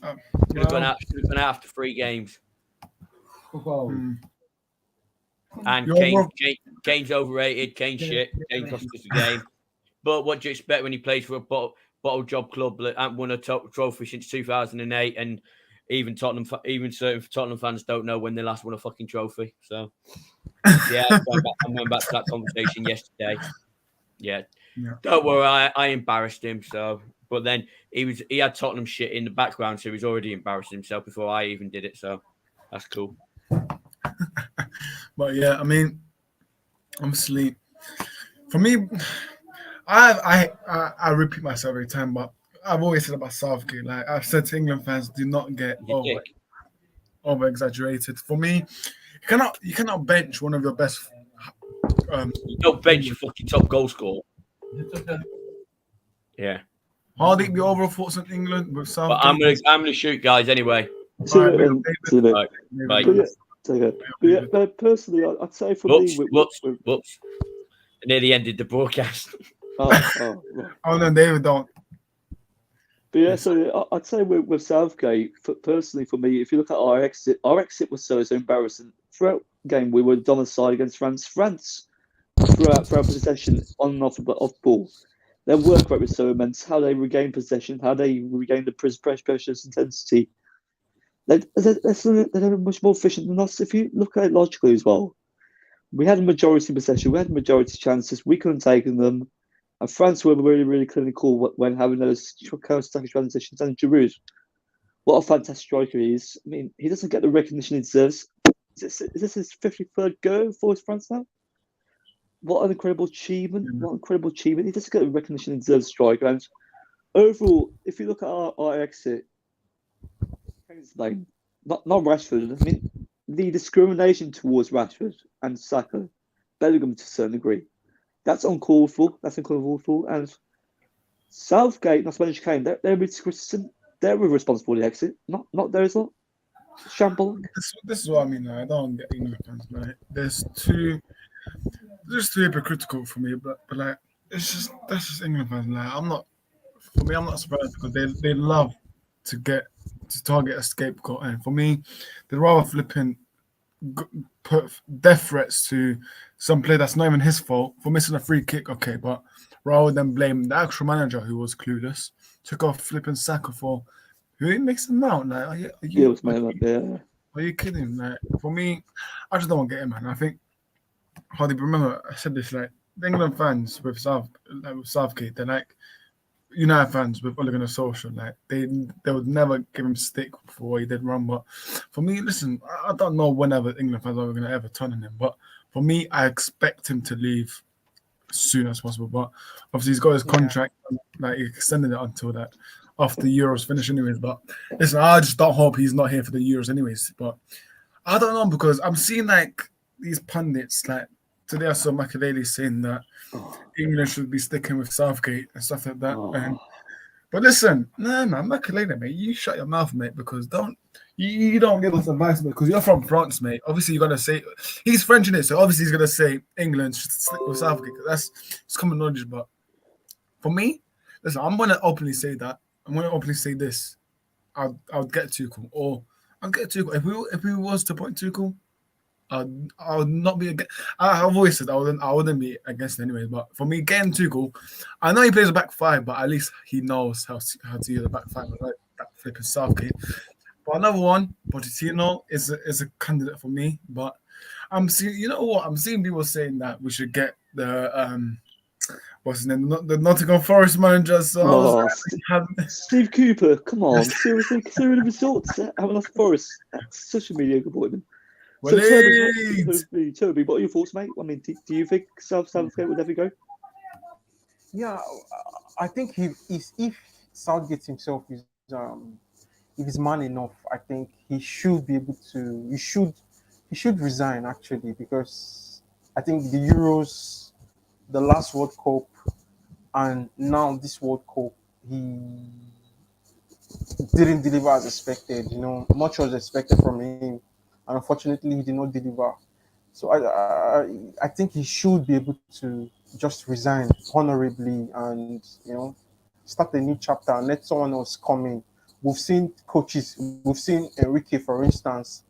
Should have gone out after 3 games. Hmm. And Your Kane's overrated. Kane's shit. Kane cost us the game. But what do you expect when he plays for a bottle job club that hasn't won a trophy since 2008? And even certain Tottenham fans don't know when they last won a fucking trophy. So yeah, I went back to that conversation yesterday. Yeah. Don't worry, I embarrassed him. So, but then he had Tottenham shit in the background, so he was already embarrassing himself before I even did it. So that's cool. But yeah, I mean, obviously, for me, I repeat myself every time, but I've always said about Southgate. Like I've said to England fans, do not get over exaggerated. For me, you cannot bench one of your best. You don't bench your fucking top goal scorer. Yeah. Hardy, the overall thoughts on England with Southgate. But I'm gonna shoot guys anyway. Alright, Bye. But personally, I'd say for Whoops. me, I nearly ended the broadcast. right. Oh no, David, don't. But yeah, so I'd say with Southgate, personally for me, if you look at our exit was so embarrassing. Throughout the game, we were domiciled against France. France, throughout possession on and off ball, their work rate was so immense. How they regained possession, how they regained the pressure intensity. They're much more efficient than us. If you look at it logically as well, we had a majority possession, we had a majority chances, we couldn't take them. And France were really, really clinical when having those counter-attacking transitions. And Giroud, what a fantastic striker he is. I mean, he doesn't get the recognition he deserves. Is this his 53rd go for France now? What an incredible achievement. What an incredible achievement. He doesn't get the recognition he deserves, striker. And overall, if you look at our exit, not Rashford. I mean, the discrimination towards Rashford and Saka, Bellingham to a certain degree, that's uncalled for. And Southgate, not Spanish Kane, they're criticism. They were responsible for the exit, not theirs. Shambling. This is what I mean. I don't get England fans. Like, there's too hypocritical for me. But like, that's just England fans. Like, I'm not surprised because they love to target a scapegoat. And for me, they'd rather flipping put death threats to some player that's not even his fault for missing a free kick. Okay, but rather than blame the actual manager who was clueless, took off flipping Saka for who makes him out. Like, are you kidding? Like, for me, I just don't want to get him, man. I think Hardy, remember I said this, like the England fans with Southgate, they're like United fans with Ole Gunnar Solskjaer. Like they would never give him stick for what he did wrong. But for me, listen, I don't know whenever England fans are going to ever turn on him. But for me, I expect him to leave as soon as possible. But obviously, he's got his Yeah. contract, like he extended it until that after the Euros finish, anyways. But listen, I just don't hope he's not here for the Euros, anyways. But I don't know because I'm seeing like these pundits, like today I saw Machiavelli saying that England should be sticking with Southgate and stuff like that. But listen, no man, Machiavelli, mate, you shut your mouth, mate, because you don't give us advice, mate, because you're from France, mate. Obviously, you're gonna say he's French in it, so obviously he's gonna say England should stick with Southgate. 'Cause it's common knowledge. But for me, listen, I'm gonna openly say that. I'm gonna openly say this. I'll get Tuchel, or I'll get Tuchel. If we was to point Tuchel, I would not be against. I've always said I wouldn't be against it anyways. But for me, getting Tuchel, I know he plays a back five, but at least he knows how to use the back five, like that flipping Southgate. But another one, Pochettino is a candidate for me. But I'm seeing, you know what? I'm seeing people saying that we should get the what's his name, the Nottingham Forest manager. So I was Steve Cooper, come on, seriously, consider the results. Having a Forest, that's such a mediocre appointment. So Toby, what are your thoughts, mate? I mean, do you think Southgate would ever go? Yeah, I think if Southgate himself is if he's man enough, I think he should be able to. He should resign actually, because I think the Euros, the last World Cup, and now this World Cup, he didn't deliver as expected. You know, much was expected from him, and unfortunately, he did not deliver. So I think he should be able to just resign honorably and start a new chapter and let someone else come in. We've seen coaches. We've seen Enrique, for instance.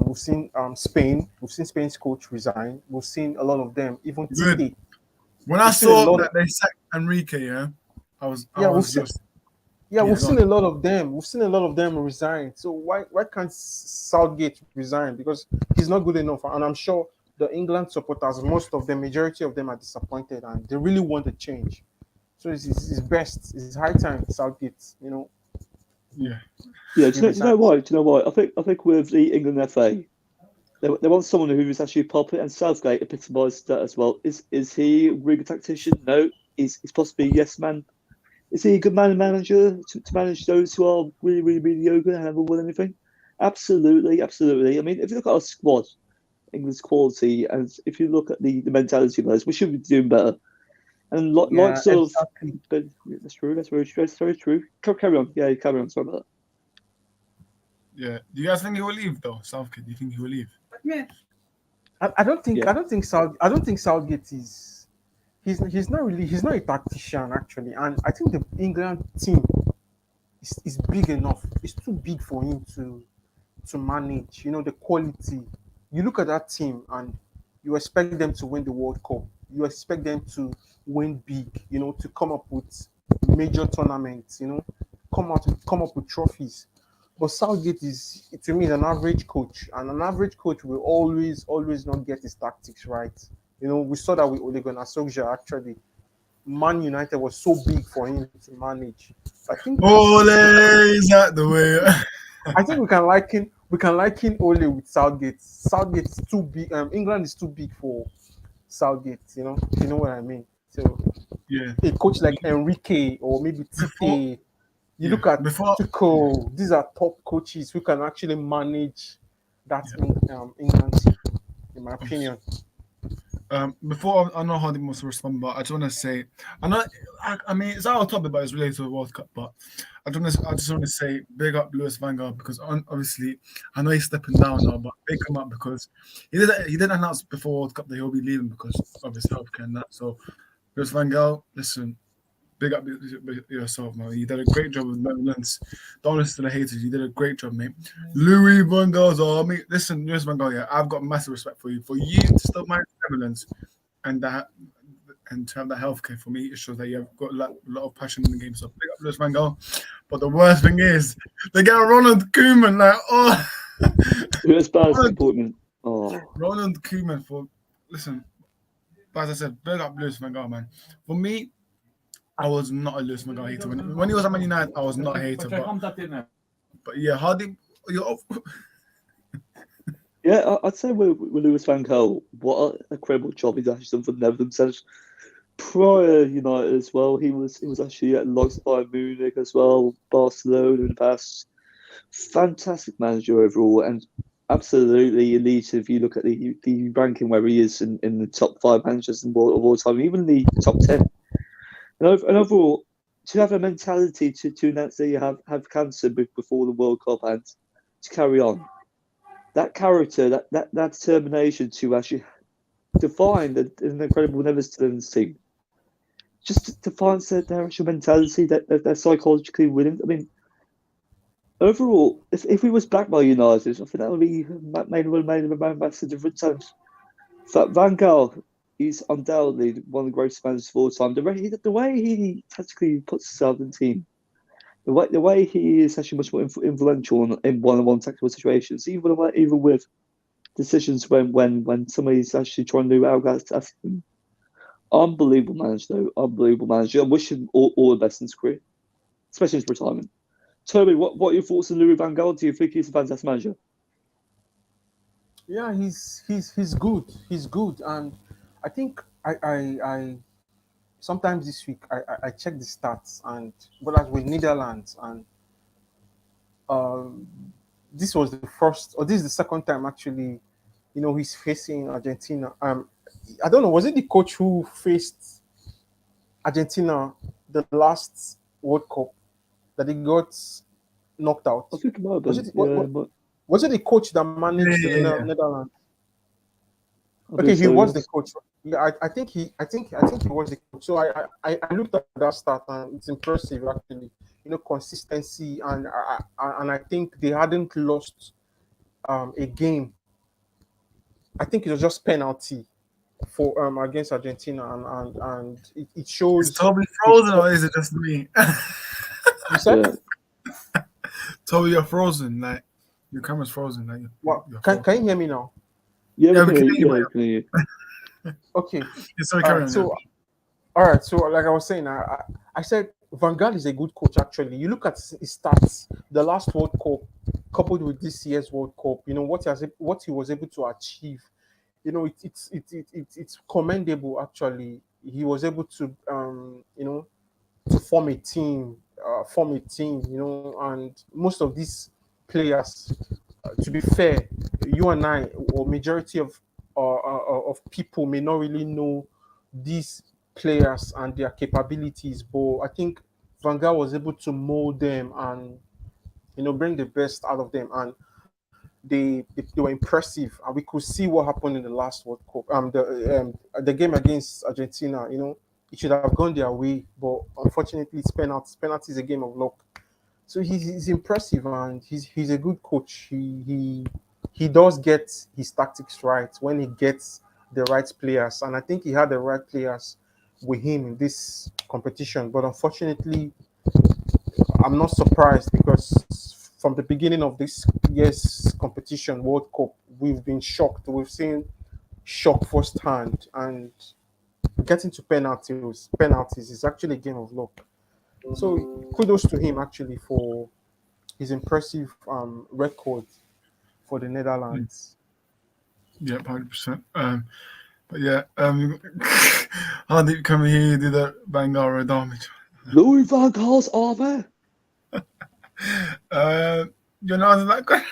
We've seen Spain. We've seen Spain's coach resign. We've seen a lot of them, even Tite. When I saw that they sacked Enrique, we've seen a lot of them. We've seen a lot of them resign. So why can't Southgate resign? Because he's not good enough. And I'm sure the England supporters, most of them, majority of them are disappointed and they really want a change. So it's best. It's high time Southgate, Yeah. Yeah, do you know why? I think with the England FA, they want someone who is actually popular, and Southgate epitomised that as well. Is he a really good tactician? No. He's possibly a yes man. Is he a good manager to manage those who are really, really mediocre and haven't won anything? Absolutely. I mean, if you look at our squad, England's quality, and if you look at the mentality of those, we should be doing better. And that's true. That's very true. Carry on. Yeah, carry on. Sorry about that. Yeah. Do you guys think he will leave though, Southgate? Do you think he will leave? Yeah. I don't think Southgate is. He's not a tactician actually, and I think the England team is big enough. It's too big for him to manage. The quality. You look at that team and you expect them to win the World Cup. You expect them to win big. To come up with major tournaments. Come up with trophies. But Southgate is, to me, an average coach, and an average coach will always not get his tactics right. We saw that with Ole Gunnar Solskjaer. Actually, Man United was so big for him to manage. I think is that the way? I think we can liken Ole with Southgate. Southgate is too big. England is too big for Southgate. You know what I mean. So yeah, a coach like Enrique or maybe Tite. You look at Tuchel. These are top coaches who can actually manage that England team, in my opinion. Before I know how they must respond, but I just want to say, I mean, it's out of topic, but it's related to the World Cup. But I just want to say, big up Louis van Gaal, because obviously I know he's stepping down now, but big him up because he did announce before World Cup that he'll be leaving because of his healthcare and that. So Louis van Gaal, listen, big up yourself, man. You did a great job with Netherlands. Don't listen to the haters. You did a great job, mate. Louis van Gaal's army. Listen, Louis van Gaal, yeah, I've got massive respect for you. For you to still manage Netherlands and to have that healthcare, for me, it shows that you've got a lot of passion in the game. So big up Louis van Gaal. But the worst thing is, they get Ronald Koeman, Who's bad appointment? Ronald Koeman listen, as I said, big up Louis van Gaal, man. For me, I was not a Louis van Gaal hater. When he was at Man United, I was not a hater. But yeah, Yeah, I'd say with Lewis Van Gaal, what a incredible job he's actually done for the Netherlands. Prior United as well, he was actually at likes of Bayern Munich as well, Barcelona in the past. Fantastic manager overall, and absolutely elite if you look at the ranking where he is in the top 5 managers in of all time, even the top 10. And overall, to have a mentality to announce that you have cancer before the World Cup and to carry on, that character, that determination to actually define an incredible Netherlands team, just to find their actual mentality, that they're psychologically winning. I mean, overall, if we was backed by United, I think that would be made a massive difference. Van Gaal, he's undoubtedly one of the greatest managers of all time. The way he tactically puts himself in the team, the way he is actually much more influential in one-on-one tactical situations, even with decisions when somebody's actually trying to outclass him. Unbelievable manager, though. Unbelievable manager. I wish him all the best in his career, especially in his retirement. Toby, what are your thoughts on Louis Van Gaal? Do you think he's a fantastic manager? Yeah, he's good. He's good, and I think I sometimes this week I check the stats, and but as with Netherlands, and um, this was the first, or this is the second time actually, he's facing Argentina. I don't know, was it the coach who faced Argentina the last World Cup that he got knocked out? I think it might have Was been. it Yeah, but was it the coach that managed the Yeah. Netherlands? I Okay, believe he so, was yes. the coach. Yeah, I think he was the coach. So I looked at that stat, and it's impressive actually. Consistency, and I think they hadn't lost a game. I think it was just penalty for against Argentina, and it Is shows. Toby frozen or is it just me? You said Yeah. Toby, you're frozen. Like your camera's frozen. Like what? you're Can frozen. you hear me now? Yeah, Yeah, we we can can hear hear you. you, Yeah, we can hear you. Okay. Yeah, sorry, All carry right. on. So all right. So like I was saying, I said Van Gaal is a good coach. Actually, you look at his stats. The last World Cup, coupled with this year's World Cup, what he was able to achieve. It's commendable. Actually, he was able to to form a team. And most of these players, to be fair, you and I, or majority of people may not really know these players and their capabilities, but I think Van Gaal was able to mold them and bring the best out of them, and they were impressive, and we could see what happened in the last World Cup. The game against Argentina, it should have gone their way, but unfortunately, it's penalty. Penalty is a game of luck. So he's impressive, and he's a good coach. He does get his tactics right when he gets the right players, and I think he had the right players with him in this competition. But unfortunately, I'm not surprised, because from the beginning of this year's competition, World Cup, we've been shocked. We've seen shock firsthand, and getting to penalties is actually a game of luck. So kudos to him actually for his impressive record for the Netherlands. Yeah, 100%. But yeah, how deep can we hear you do that Bangara damage? Louis Van Gaal's armor. You're not answering that question.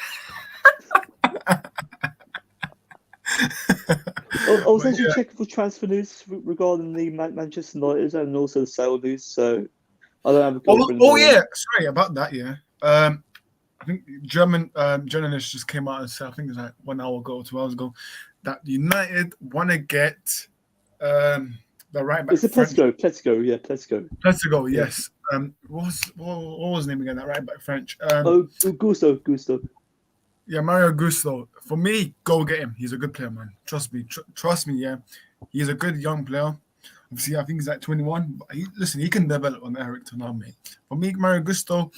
I was But actually yeah. checking for transfer news regarding the Manchester United and also the sale news. So I don't have a Oh yeah, sorry about that. Yeah, I think German journalist just came out and said, I think it's like 1 hour ago, 2 hours ago, that United want to get the right back. Is it Pletico? Pletico, yeah, Pletico. Pletico, yes. What was his name again? That right back French. Gusto. Yeah, Mario Gusto. For me, go get him. He's a good player, man. Trust me. Trust me. Yeah, he's a good young player. Obviously, I think he's like 21. But he can develop on Eric Tenor, mate. For me, Mario Gusto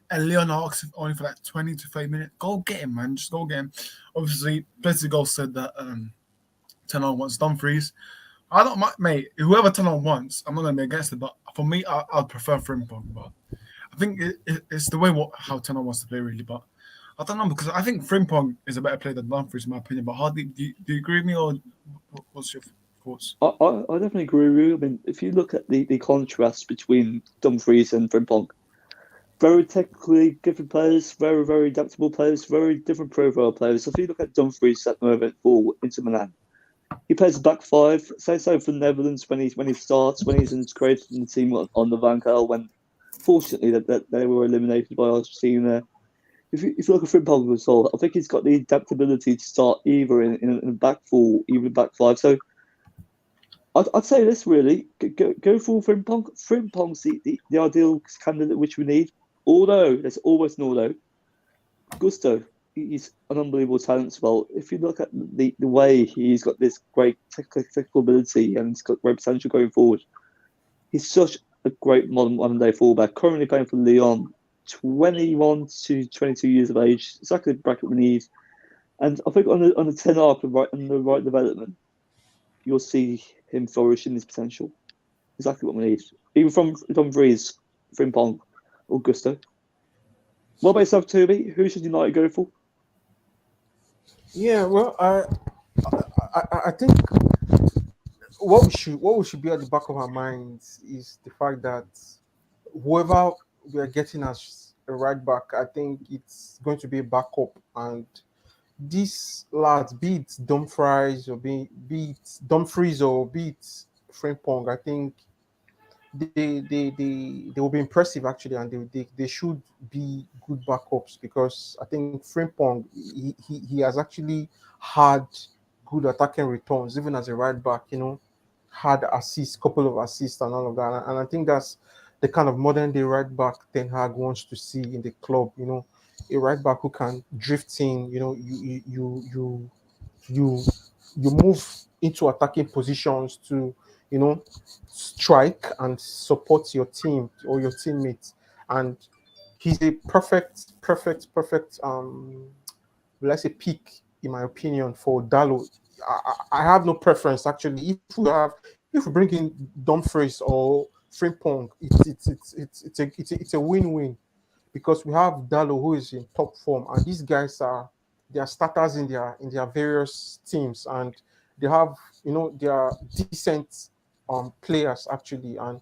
and Leon Hawks only for like 20 to 30 minutes. Go get him, man. Just go get him. Obviously, Pletico said that Tenor wants Dumfries. I don't, mate. Whoever Tenor wants, I'm not gonna be against it. But for me, I'd prefer Frimpong. But I think it's the way how Tenor wants to play, really. But I don't know because I think Frimpong is a better player than Dumfries in my opinion. But how do you agree with me or what's your thoughts? I definitely agree with you. I mean, if you look at the contrast between Dumfries and Frimpong, very technically different players, very, very adaptable players, very different profile players. So if you look at Dumfries at the moment for Inter Milan, he plays back five. Say so for the Netherlands when he starts, when he's integrated in the team on the Van Gaal, when fortunately that they were eliminated by Argentina there. If you look at Frimpong as well, I think he's got the adaptability to start either in a back four, even back five. So I'd say this really, go for Frimpong. Frimpong's the ideal candidate which we need. Although, there's always an although. Gusto, he's an unbelievable talent as well. If you look at the way he's got this great technical ability and he's got great potential going forward, he's such a great modern day fullback. Currently playing for Lyon, 21 to 22 years of age, exactly the bracket we need. And I think on the 10 arc and the right development, you'll see him flourish in his potential. Exactly what we need. Even from Dumfries, Frimpong, or Gusto. What about yourself, Toby? Who should United go for? Yeah, well, I think what we should be at the back of our minds is the fact that whoever we are getting as a right back, I think it's going to be a backup, and these lads, be it Dumfries or be it Dumfries or be it Frimpong, I think they will be impressive actually, and they should be good backups because I think Frimpong he has actually had good attacking returns even as a right back. Had assists, couple of assists and all of that, and I think that's the kind of modern day right back Ten Hag wants to see in the club. A right back who can drift in. You move into attacking positions to strike and support your team or your teammates, and he's a perfect let's say pick in my opinion for Dalo. I have no preference actually. If we bring in Dumfries or Frimpong, it's a win-win because we have Dalo who is in top form, and these guys they are starters in their various teams, and they have they are decent players actually, and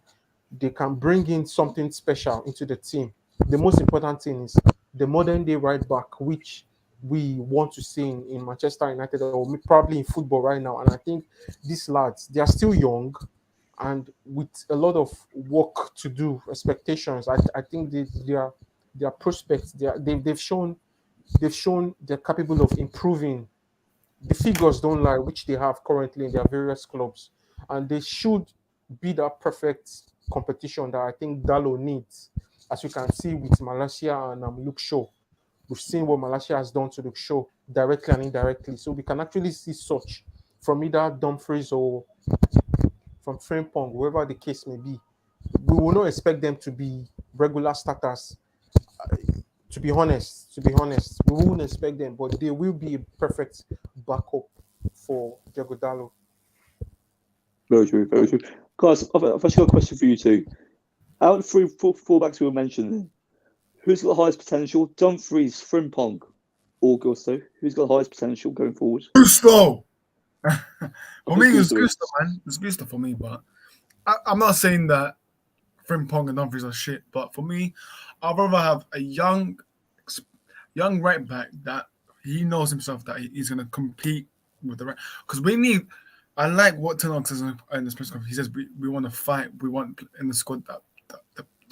they can bring in something special into the team. The most important thing is the modern day right back, which we want to see in Manchester United or probably in football right now. And I think these lads, they are still young and with a lot of work to do, expectations. I think their prospects, they've shown they're capable of improving. The figures don't lie, which they have currently in their various clubs, and they should be that perfect competition that I think Dalo needs. As you can see with Malaysia and Luke Shaw, we've seen what Malaysia has done to Luke Shaw directly and indirectly. So we can actually see such from either Dumfries or from Frimpong, whoever the case may be. We will not expect them to be regular starters. To be honest, we won't expect them, but they will be a perfect backup for Diogo Dalo. Very true, very true. Guys, I've actually got a question for you too. Out of the three fullbacks we were mentioning, who's got the highest potential? Dumfries, Frimpong, or Gusto? Who's got the highest potential going forward? Gusto! For me, it's Gusto, man. It's Gusto for me, but I'm not saying that Frimpong and Dumfries are shit, but for me, I'd rather have a young right back that he knows himself that he's going to compete with the right. Because we need. I like what Ten Hag says in this press conference. He says we want to fight. We want in the squad that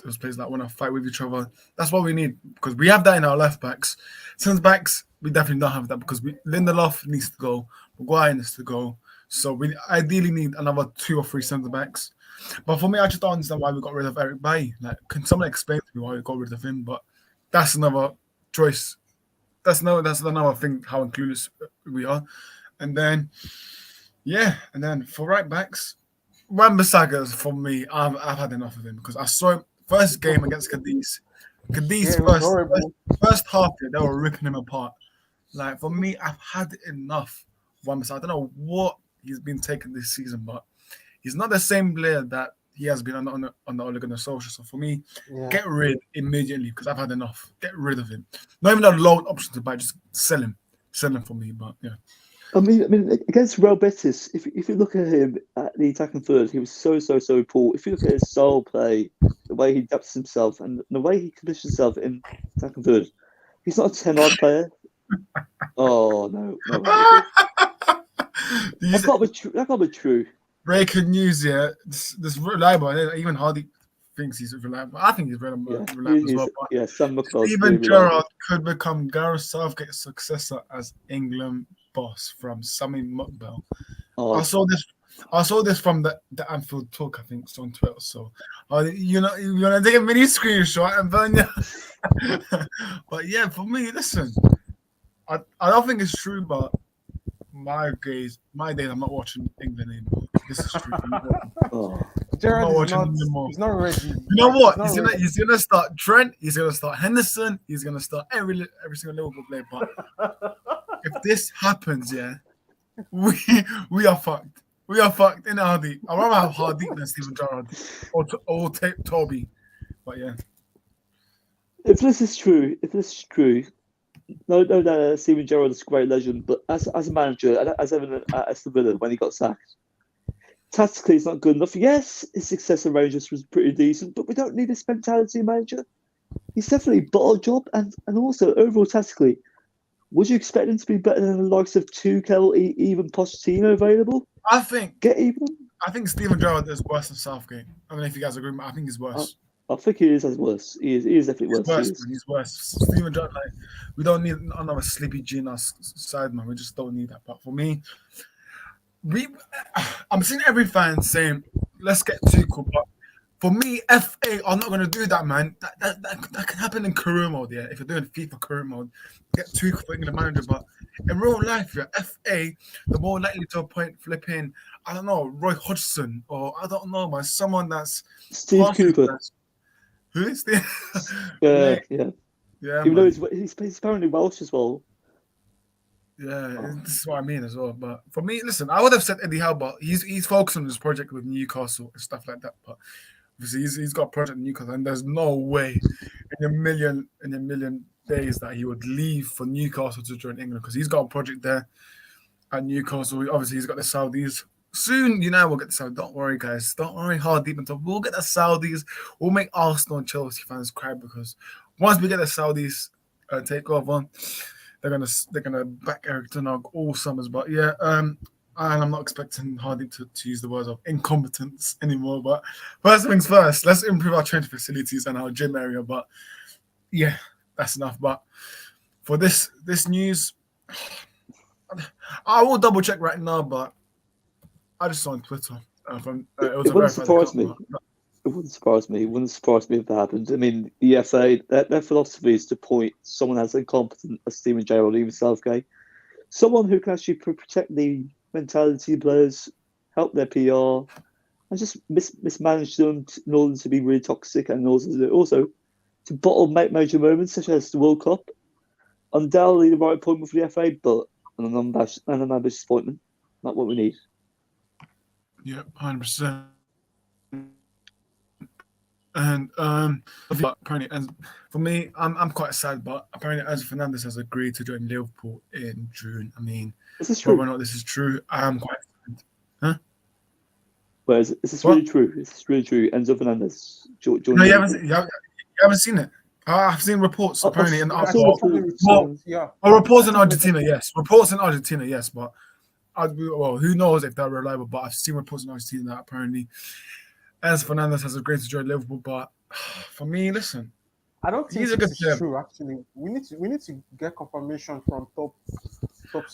those players that want to fight with each other. That's what we need because we have that in our left backs. Centre backs, we definitely don't have that because Lindelof needs to go. Maguire needs to go. So we ideally need another 2 or 3 centre backs. But for me, I just don't understand why we got rid of Eric Bailly. Like, can someone explain to me why we got rid of him? But that's another choice. That's another thing how clueless we are. And then, for right backs, Wan-Bissaka for me, I've had enough of him because I saw him first game against Cadiz. First half, they were ripping him apart. Like for me, I've had enough. Wan-Bissaka. I don't know what he's been taking this season, but he's not the same player that he has been on the Ole Gunnar Solskjaer. So for me, Yeah. get rid immediately because I've had enough. Get rid of him. Not even a loan option to buy, just sell him for me. But yeah, I mean, against Real Betis, if you look at him at the attacking third, he was so poor. If you look at his style play, the way he adapts himself, and the way he positions himself in attacking third, he's not a 10-odd player. Oh no. That can't be true. Breaking news, yeah. This reliable. Even Hardy thinks he's reliable. I think he's reliable as well. But Sam McCloskey. Steven Gerrard could become Gareth Southgate's successor as England boss from Sami Mukbel. Oh, I saw this from the Anfield Talk, I think, it's on Twitter. So, you wanna take a mini screenshot and burn your. But yeah, for me, listen, I don't think it's true, but my days, I'm not watching England anymore. This is true. Gerrard I'm not is watching not, him anymore. he's not ready. You know what? He's not He's gonna start Trent. He's gonna start Henderson. He's gonna start every single Liverpool player. But if this happens, yeah, we are fucked. We are fucked in Hardy. I'd rather have Hardy than Steven Gerrard or Toby. But yeah, if this is true, no doubt Steven Gerrard is a great legend, but as a manager, as ever at Aston Villa when he got sacked, tactically it's not good enough. Yes, his success at Rangers was pretty decent, but we don't need this mentality manager. He's definitely bottle job, and also overall tactically, would you expect him to be better than the likes of Tuchel, even Pochettino available? I think Steven Gerrard is worse than Southgate. I don't know if you guys agree, but I think he's worse. I think he is as worse. He is definitely worse. He's worse. Steven Gerrard, we don't need another sleepy G in our side, man. We just don't need that. But for me, I'm seeing every fan saying, let's get Tuchel. But for me, FA are not going to do that, man. That can happen in career mode, yeah. If you're doing FIFA career mode, get Tuchel for England manager. But in real life, yeah, FA, the more likely to appoint flipping, I don't know, Roy Hodgson, or I don't know, man, someone that's Steve Cooper. Who is Steve? Yeah. Even though he's apparently Welsh as well. Yeah, this is what I mean as well. But for me, listen, I would have said Eddie Howe, but he's focused on his project with Newcastle and stuff like that. But obviously, he's got a project in Newcastle, and there's no way in a million days that he would leave for Newcastle to join England because he's got a project there at Newcastle. Obviously, he's got the Saudis. Soon, we'll get the Saudis. Don't worry, guys. Don't worry hard deep into. We'll get the Saudis. We'll make Arsenal and Chelsea fans cry because once we get the Saudis take over, they're gonna back Eric Ten Hag all summers. But yeah, and I'm not expecting Hardy to use the words of incompetence anymore. But first things first, let's improve our training facilities and our gym area. But yeah, that's enough. But for this news, I will double check right now. But I just saw on Twitter. It wouldn't surprise me. It wouldn't surprise me. It wouldn't surprise me if that happened. I mean, the FA, their philosophy is to point someone as incompetent as Steven Gerrard or even Southgate, someone who can actually protect the mentality of players, help their PR, and just mismanage them in order to be really toxic and also to bottle major moments such as the World Cup. Undoubtedly the right appointment for the FA, but an unambitious appointment. Not what we need. Yeah, 100%. And apparently, and for me, I'm quite sad, but apparently, Enzo Fernandez has agreed to join Liverpool in June. I mean, is this true? Whether or not this is true, I am quite sad. Huh? Well, is this really true? Is this really true? Enzo Fernandez. No, you haven't seen it. I've seen reports apparently, reports in Argentina, yes. Reports in Argentina, yes, but who knows if they're reliable? But I've seen reports in Argentina that apparently Enzo Fernandez has agreed to join Liverpool. But for me, listen, I don't think he's a good player. True. Actually, we need to get confirmation from top.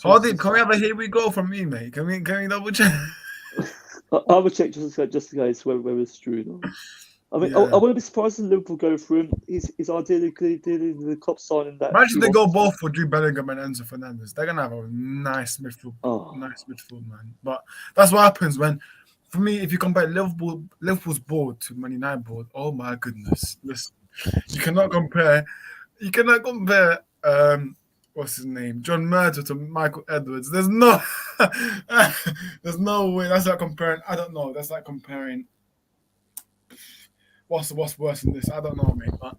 Hardy, can we have a here we go from me, mate? Can we double check? I will check just in case whether it's true or not. I mean, I wouldn't be surprised if Liverpool go for him. He's ideally the club signing that. Imagine they go both for Jude Bellingham and Enzo Fernandez. They're gonna have a nice midfield, man. But that's what happens when, for me, if you compare Liverpool's board to Man United board, oh my goodness, listen, you cannot compare. What's his name? John Murtough to Michael Edwards. There's no way. That's like comparing. I don't know. That's like comparing what's worse than this? I don't know, mate. But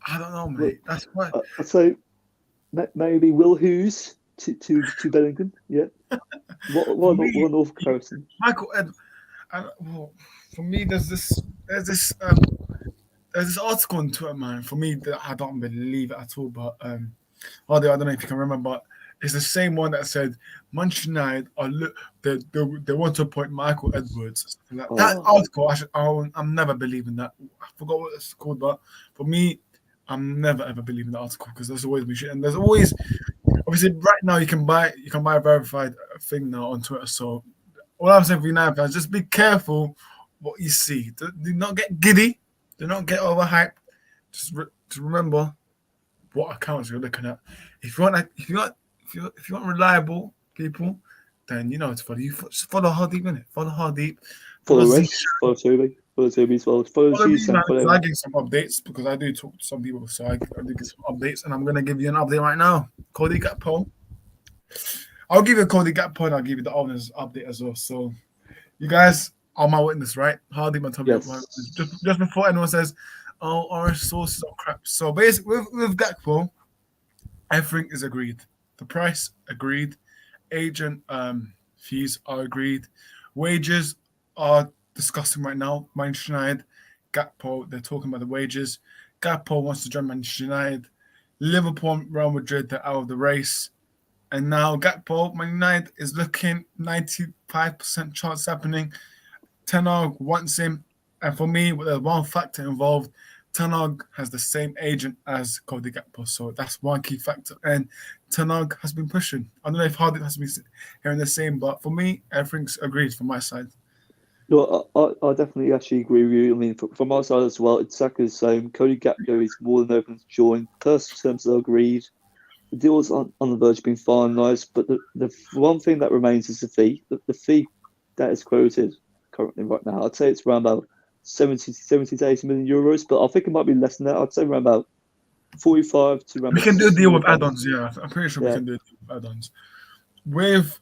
I don't know, mate. That's what. I'd say maybe Will Hughes to Bellingham. Yeah. What me, an awful comparison. Michael Ed. Well, for me, there's this article on Twitter, man. For me, that I don't believe it at all. But I don't know if you can remember, but it's the same one that said Manchester United are they want to appoint Michael Edwards. That article, I'm never believing that. I forgot what it's called, but for me, I'm never ever believing the article because there's always shit, and there's always obviously right now you can buy a verified thing now on Twitter. So all I'm saying for United fans, just be careful what you see. Do not get giddy. Do not get overhyped. Just remember what accounts you're looking at. If you want reliable people, then you know it's follow. Just follow Hardeep, innit? Follow Hardeep. Follow Rich. Follow Toby. Follow Toby as well. Follow me, Sam. man, I give some updates because I do talk to some people, so I do get some updates, and I'm gonna give you an update right now. Cody Gakpo. I'll give you a Cody Gakpo, and I'll give you the owners update as well. So, you guys are my witness, right? Hardeep and Toby. Yes. Just before anyone says, "Oh, our sources are crap." So basically, with Gakpo, everything is agreed. The price agreed. Agent fees are agreed. Wages are discussing right now. Manchester United, Gakpo, they're talking about the wages. Gakpo wants to join Manchester United. Liverpool and Real Madrid, they're out of the race. And now Gakpo, Man United is looking 95% chance happening. Ten Hag wants him. And for me, there's one factor involved. Ten Hag has the same agent as Cody Gakpo, so that's one key factor. And Ten Hag has been pushing. I don't know if Hardeep has been hearing the same, but for me, everything's agreed from my side. No, I definitely actually agree with you. I mean, from my side as well, it's exactly the same. Cody Gakpo is more than open to join. Personal terms are agreed. The deal is on the verge of being finalised, but the one thing that remains is the fee. The fee that is quoted currently right now, I'd say it's around about 70 to 80 million euros, but I think it might be less than that. I'd say around about 45 to around. We can do a deal with add-ons, yeah. I'm pretty sure we can do a deal with add-ons. With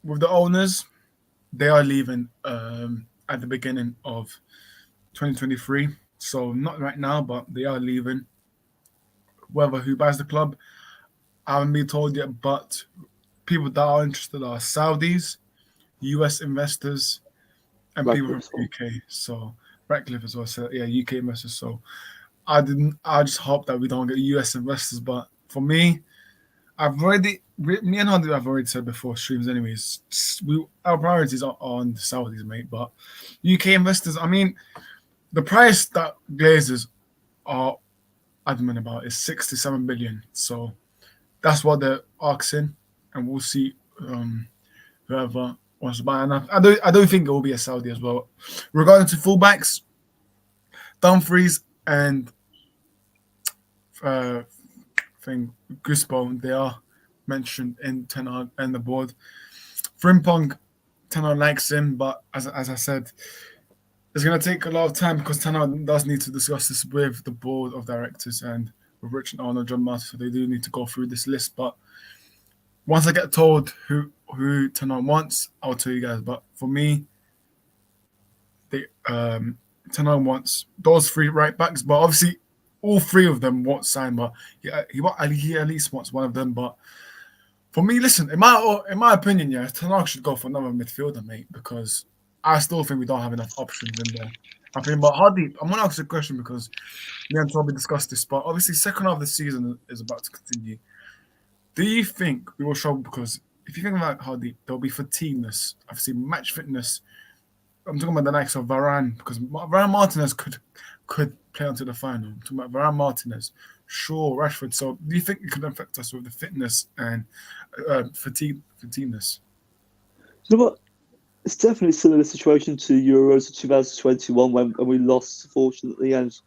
the owners, they are leaving at the beginning of 2023. So not right now, but they are leaving. Who buys the club, I haven't been told yet, but people that are interested are Saudis, US investors, and people from the UK. So Ratcliffe as well. So yeah, UK investors. So I just hope that we don't get US investors. But for me, me and Hardy have already said before streams anyways, our priorities are on the Saudis, mate. But UK investors, I mean, the price that Glazers are adamant about is 67 billion. So that's what they're asking, and we'll see whoever wants to buy. And I don't think it will be a Saudi as well. Regarding to fullbacks, Dumfries and Guspo, they are mentioned in Ten Hag and the board. Frimpong, Ten Hag likes him, but as I said, it's going to take a lot of time because Ten Hag does need to discuss this with the board of directors and with Richard Arnold, John Martin, so they do need to go through this list. But once I get told who Ten Hag wants, I'll tell you guys. But for me, Ten Hag wants those three right backs, but obviously all three of them won't sign. But he at least wants one of them. But for me, listen, in my opinion, yeah, Ten Hag should go for another midfielder, mate, because I still think we don't have enough options in there. I think, but Hardeep, I'm going to ask you a question because me and Toby discussed this, but obviously second half of the season is about to continue. Do you think we will struggle? Because if you think about Hardeep, there'll be fatigueness, obviously match fitness. I'm talking about the likes of Varane, because Varane Martinez could play onto the final. I'm talking about Varane Martinez, Shaw, Rashford. So do you think it could affect us with the fitness and fatigueness? You know what? It's definitely a similar situation to Euros of 2021 when we lost, unfortunately, and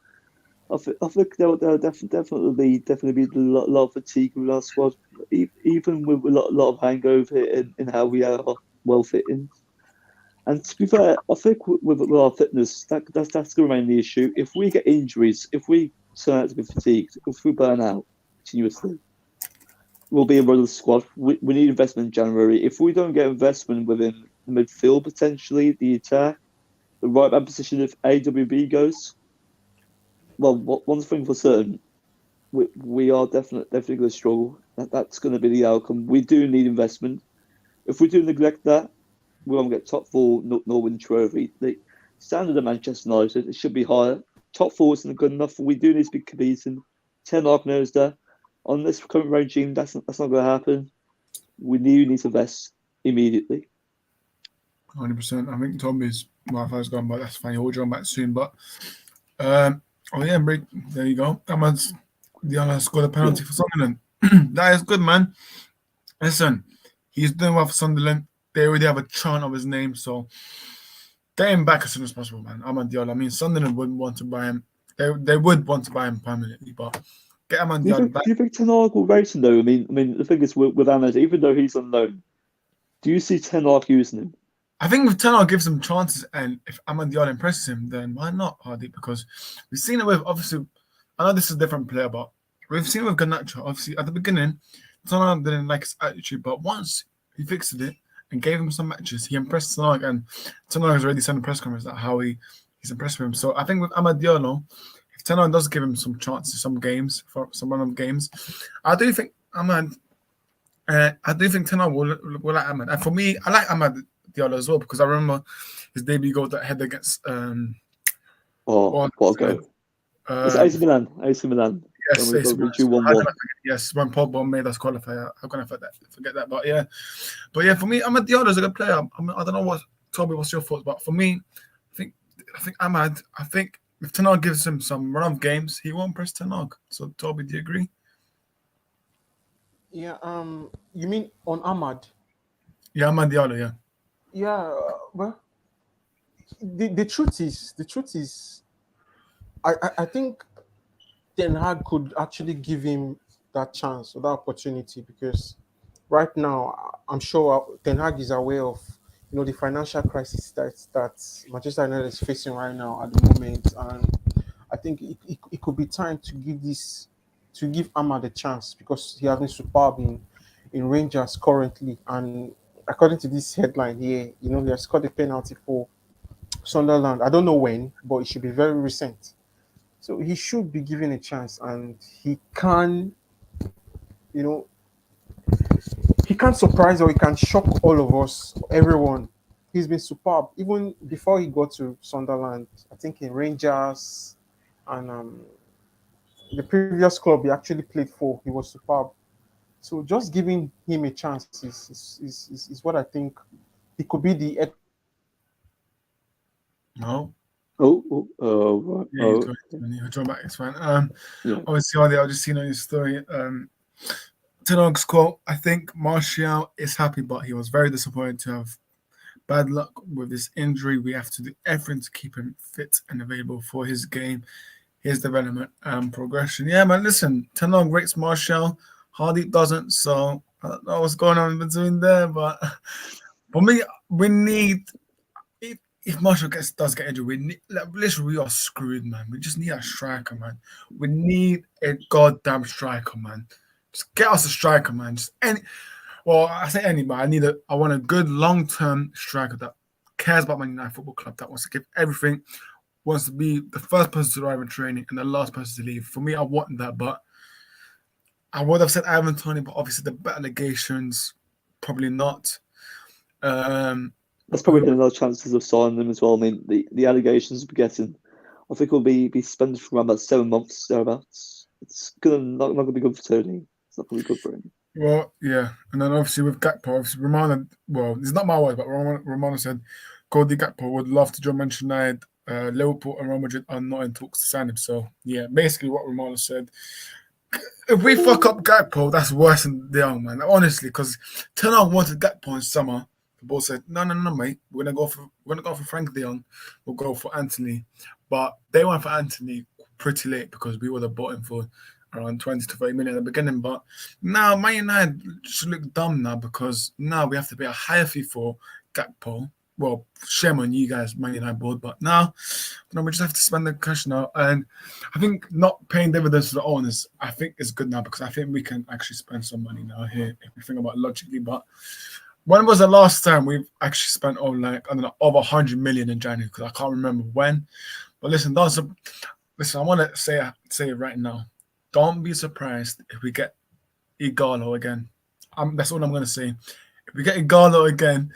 I think there'll definitely be a lot of fatigue with our squad, even with a lot of hangover in how we are well fitting. And to be fair, I think with our fitness, that's going to remain the issue. If we get injuries, if we turn out to be fatigued, if we burn out continuously, we'll be a rudderless squad. We need investment in January. If we don't get investment within the midfield, potentially the attack, the right back position, if AWB goes, one thing for certain, we are definitely going to struggle. That's going to be the outcome. We do need investment. If we do neglect that, we won't get top four, nor win the trophy. The standard of Manchester United, it should be higher. Top four isn't good enough. We do need to be competing. Ten Hag knows that. On this current regime, that's not going to happen. We need to invest immediately. 100%. I think Tommy's Wi-Fi's gone, but that's fine. He'll join back soon. But break. There you go. That man's Diallo scored a penalty for Sunderland. That is good, man. Listen, he's doing well for Sunderland. They already have a chant of his name, so get him back as soon as possible, man. Amad Diallo. I mean, Sunderland wouldn't want to buy him. They would want to buy him permanently, but get Amad Diallo back. Do you think Ten Hag will rate him though? I mean, the thing is with Ahmed, even though he's on loan, do you see Ten Hag using him? I think if Ten Hag gives him chances, and if Amad Diallo impresses him, then why not, Hardy? Because we've seen it with, obviously, I know this is a different player, but we've seen it with Garnacho. Obviously, at the beginning, Ten Hag didn't like his attitude, but once he fixed it and gave him some matches, he impressed Ten Hag, and Ten Hag has already sent a press conference that how he's impressed with him. So I think with Amad Diallo, if Ten Hag does give him some chances, some games, for some random games, I do think Ten Hag will like Amad. And for me, I like Amad Diallo as well, because I remember his debut goal that head against what a goal. It's AC Milan. Yes, yes, when Pogba made us qualify. How can I forget that? But yeah, for me, Amad Diallo is a good player. I don't know what Toby, what's your thoughts? But for me, I think Amad. I think if Ten Hag gives him some run of games, he won't press Ten Hag. So Toby, do you agree? Yeah. You mean on Ahmad? Yeah, Amad Diallo. Yeah. Yeah. Well, the truth is, I think Ten Hag could actually give him that chance or that opportunity, because right now I'm sure Ten Hag is aware of the financial crisis that Manchester United is facing right now at the moment, and I think it could be time to give Ahmad a chance, because he has been superb in Rangers currently, and according to this headline here, he has scored a penalty for Sunderland. I don't know when, but it should be very recent. So he should be given a chance, and he can surprise, or he can shock all of us, everyone. He's been superb. Even before he got to Sunderland, I think in Rangers and the previous club he actually played for, he was superb. So just giving him a chance is what I think. He could be the... No. Right. He's going back. It's fine. Yeah. Obviously, I've just seen on your story. Ten Hag's quote: I think Martial is happy, but he was very disappointed to have bad luck with this injury. We have to do everything to keep him fit and available for his game, his development and progression. Yeah, man, listen, Ten Hag rates Martial, Hardy doesn't, so I don't know what's going on between there, but for me, we need... If Martial does get injured, we are screwed, man. We just need a striker, man. We need a goddamn striker, man. Just get us a striker, man. I say any, but I want a good long-term striker that cares about Man United Football Club, that wants to give everything, wants to be the first person to arrive in training and the last person to leave. For me, I want that, but I would have said Ivan Toney, but obviously the better allegations, probably not. That's probably another chances of signing them as well. I mean, the allegations we're getting, I think will be spent for around about 7 months thereabouts. It's not going to be good for Tony. It's not going to be good for him. Well, yeah, and then obviously with Gakpo, obviously Romano. Well, it's not my word, but Romano said Cody Gakpo would love to join Manchester United. Liverpool and Real Madrid are not in talks to sign him. So yeah, basically what Romano said. If we fuck up Gakpo, that's worse than the young man. Honestly, because Ten Hag wanted Gakpo in summer. The ball said, no, mate. We're gonna go for Frank de Jong. We'll go for Anthony, but they went for Anthony pretty late because we would have bought him for around 20 to 30 million at the beginning. But now Man United should look dumb now, because now we have to pay a higher fee for Gakpo. Well, shame on you guys, Man United board, but now we just have to spend the cash now. And I think not paying dividends to the owners, I think is good now, because I think we can actually spend some money now here if we think about it logically. But when was the last time we've actually spent over 100 million in January? Because I can't remember when. But listen, listen, I want to say it right now. Don't be surprised if we get Igalo again. That's all I'm going to say. If we get Igalo again,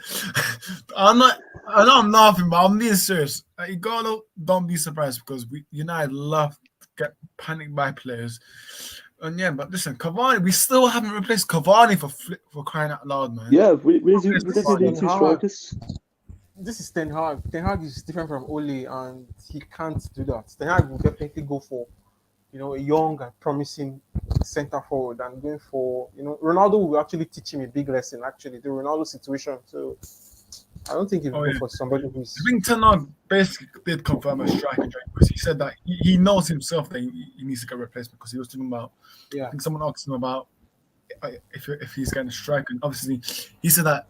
I know I'm laughing, but I'm being serious. Igalo, don't be surprised because United love to get panicked by players. And yeah, but listen, Cavani, we still haven't replaced Cavani for crying out loud, man. Yeah, we definitely need Ten two Hag. strikers. This is Ten Hag. Ten Hag is different from Ole, and he can't do that. Ten Hag will definitely go for, a young and promising centre forward, and going for, Ronaldo will actually teach him a big lesson. Actually, the Ronaldo situation. So I don't think he'll go for somebody who's. I think Ten Hag basically did confirm a striker because he said that he knows himself that he needs to get replacement because he was talking about. Yeah. I think someone asked him about if he's getting a striker, and obviously he said that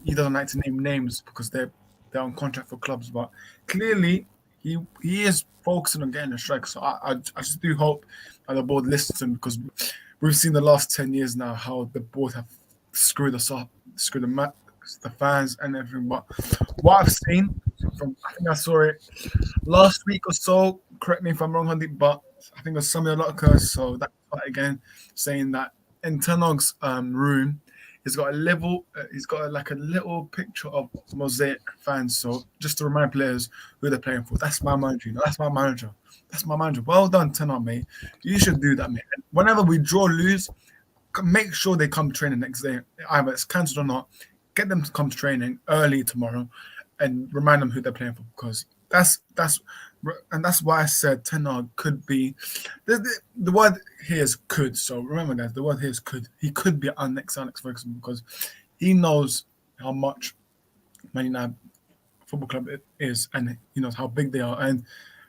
he doesn't like to name names because they're on contract for clubs, but clearly he is focusing on getting a striker. So I just do hope that the board listens to him because we've seen the last 10 years now how the board have screwed us up, screwed the fans and everything. But what I've seen I think I saw it last week or so. Correct me if I'm wrong, Handy, but I think it was Samuel Lotka. So that's again saying that in Ten Hag's room, he's got a little picture of Mosaic fans. So just to remind players who they're playing for. That's my manager. That's my manager. That's my manager. Well done, Ten Hag, mate. You should do that, mate. And whenever we draw, lose, make sure they come to training next day. Either it's cancelled or not. Get them to come to training early tomorrow, and remind them who they're playing for because that's why I said Ten Hag could be. The word here is could. So remember, guys, the word here is could. He could be our next Alex Ferguson because he knows how much Man United Football Club it is, and he knows how big they are. And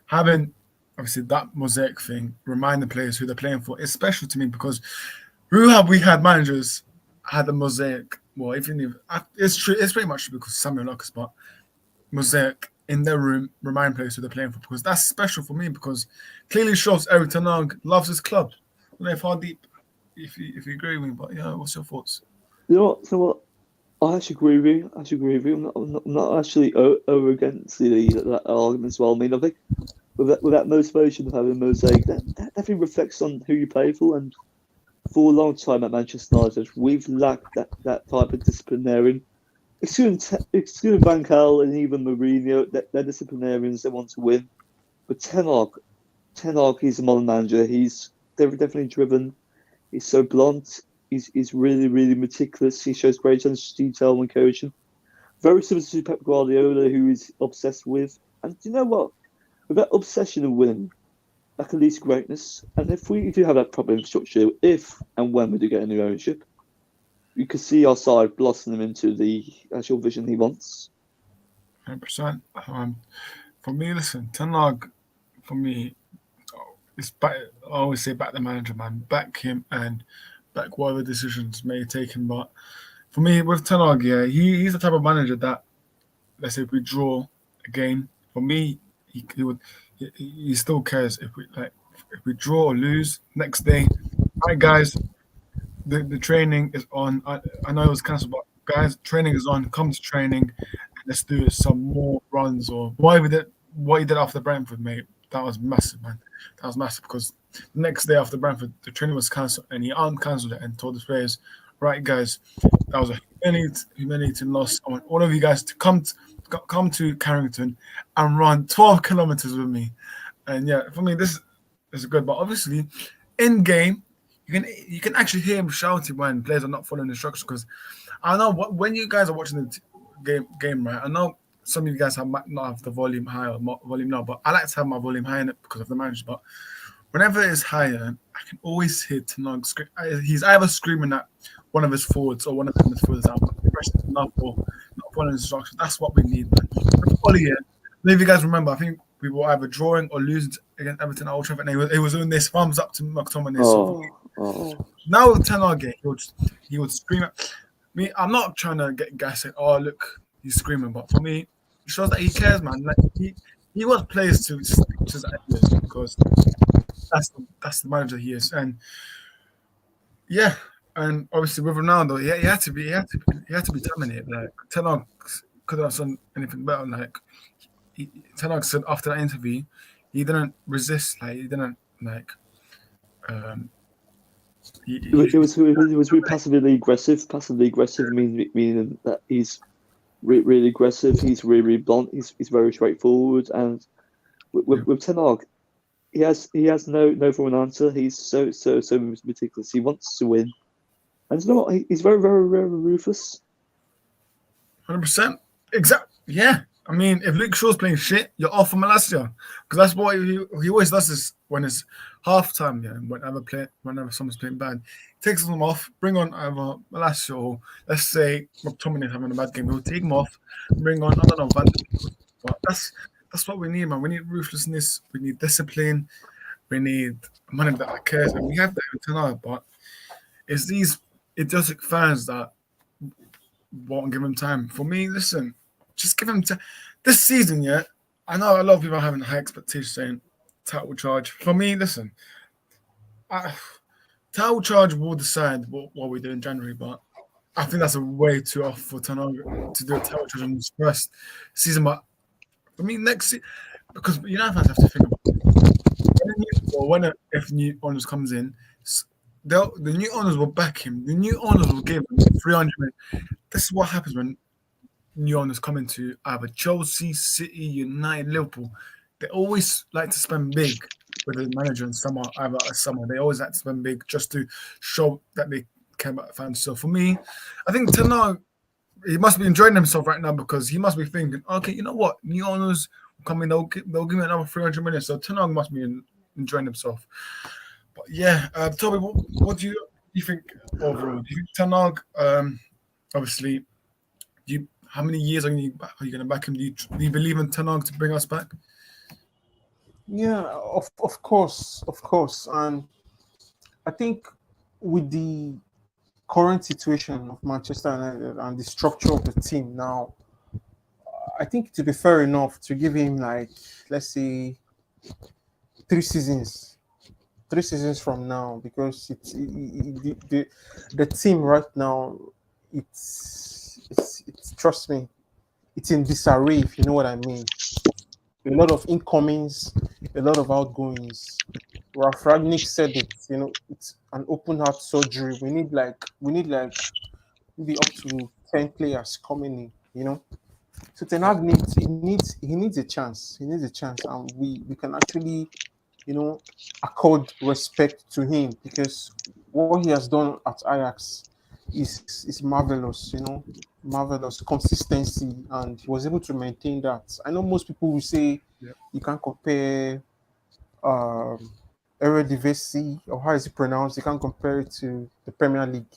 having obviously that Mosaic thing, remind the players who they're playing for, is special to me because who have we had managers had the Mosaic? Well, even if it's true, it's pretty much because Samuel Lucas, but Mosaic in their room, remind players who they're playing for because that's special for me because clearly shows Eric Ten Hag loves his club. I don't know if Hardeep, if you agree with me, but yeah, what's your thoughts? So what? I actually agree with you. I'm not actually over against that argument as well. I mean, I think with that motivation of having Mosaic, that definitely reflects on who you play for. And for a long time at Manchester United, we've lacked that type of disciplinarian. Excluding Van Gaal and even Mourinho, they're disciplinarians. They want to win. But Ten Hag, he's a modern manager. He's definitely driven. He's so blunt. He's really, really meticulous. He shows great attention to detail when coaching. Very similar to Pep Guardiola, who is obsessed with. And do you know what? With that obsession of winning, that can lead to greatness. And if we do have that proper infrastructure, if and when we do get a new ownership, we could see our side blossoming into the actual vision he wants. 100%. For me, listen, Ten Hag, for me, it's back. I always say back the manager, man. Back him and back whatever decisions may take him. But for me, with Ten Hag, yeah, he's the type of manager that, let's say, if we draw a game, for me, he still cares if we draw or lose next day. All right, guys, the training is on. I know it was cancelled, but guys, training is on. Come to training. Let's do some more runs or what he did after Brentford, mate. That was massive, man. That was massive because the next day after Brentford, the training was cancelled and he uncancelled it and told the players, right, guys, that was a humiliating loss. I want all of you guys to come to Carrington and run 12 kilometers with me. And yeah, for me, this is good. But obviously, in game, you can actually hear him shouting when players are not following instructions. Because I know when you guys are watching the game, right? I know some of you guys might not have the volume high or volume low, but I like to have my volume high in it because of the manager. But whenever it's higher, I can always hear Ten Hag scream. He's either screaming at one of his forwards or one of his forwards out, enough or not following instructions. That's what we need, man. If you guys remember, I think we were either drawing or losing against Everton at Old Trafford, and he was doing this thumbs up to McTominay. Now with Ten Hag, he would scream at me. I'm not trying to get guys saying, "Oh, look, he's screaming," but for me, it shows that he cares, man. Like he wants players to just because that's the manager he is, and yeah, and obviously with Ronaldo, he had to be terminated. Like Ten Hag could have done anything better. Like Ten Hag said after that interview, he didn't resist. Like he didn't like. Um, It was really passively aggressive. Passively aggressive meaning that he's really aggressive. He's really blunt. He's very straightforward. And with Ten Hag, he has no for an answer. He's so meticulous. He wants to win, and you know what? He's very ruthless. 100%. Exactly. Yeah. I mean, if Luke Shaw's playing shit, you're off for Malacia. Because that's what he always does this when it's halftime, yeah, whenever someone's playing bad. He takes them off, bring on either Malacia or let's say McTominay having a bad game. He'll take him off, bring on, I don't know, Van Dijk. But that's what we need, man. We need ruthlessness, we need discipline, we need a manager that cares, and we have that tonight, but it's these idiotic fans that won't give him time. For me, listen, just give him time. This season, yeah, I know a lot of people are having high expectations saying title charge. For me, listen, title charge will decide what we do in January, but I think that's a way too off for Ten Hag to do a title charge in his first season. But for me, next season, because United fans have to think about it. If new owners comes in, the new owners will back him. The new owners will give him 300 million. This is what happens when new owners come into either Chelsea, City, United, Liverpool. They always like to spend big with the manager in summer, either a summer. They always like to spend big just to show that they care about the fans. So for me, I think Ten Hag, he must be enjoying himself right now because he must be thinking, okay, you know what? New owners will come in, they'll give me another 300 million. So Ten Hag must be enjoying himself. But yeah, Toby, what do you think overall? Do you think Ten Hag, obviously, how many years are you going to back him? Do you believe in Ten Hag to bring us back? Yeah, of course, and I think with the current situation of Manchester United and the structure of the team now, I think to be fair enough to give him like, let's say, 3 seasons from now, because the team right now, it's trust me, it's in disarray, if you know what I mean. A lot of incomings, a lot of outgoings. Ralph Ragnick said it, it's an open heart surgery. We need like maybe up to 10 players coming in. So Ten Hag needs a chance. He needs a chance, and we can actually, accord respect to him, because what he has done at Ajax is marvelous. Marvelous consistency, and he was able to maintain that. I know most people will say you can't compare Eredivisie, or how is it pronounced? You can't compare it to the Premier League.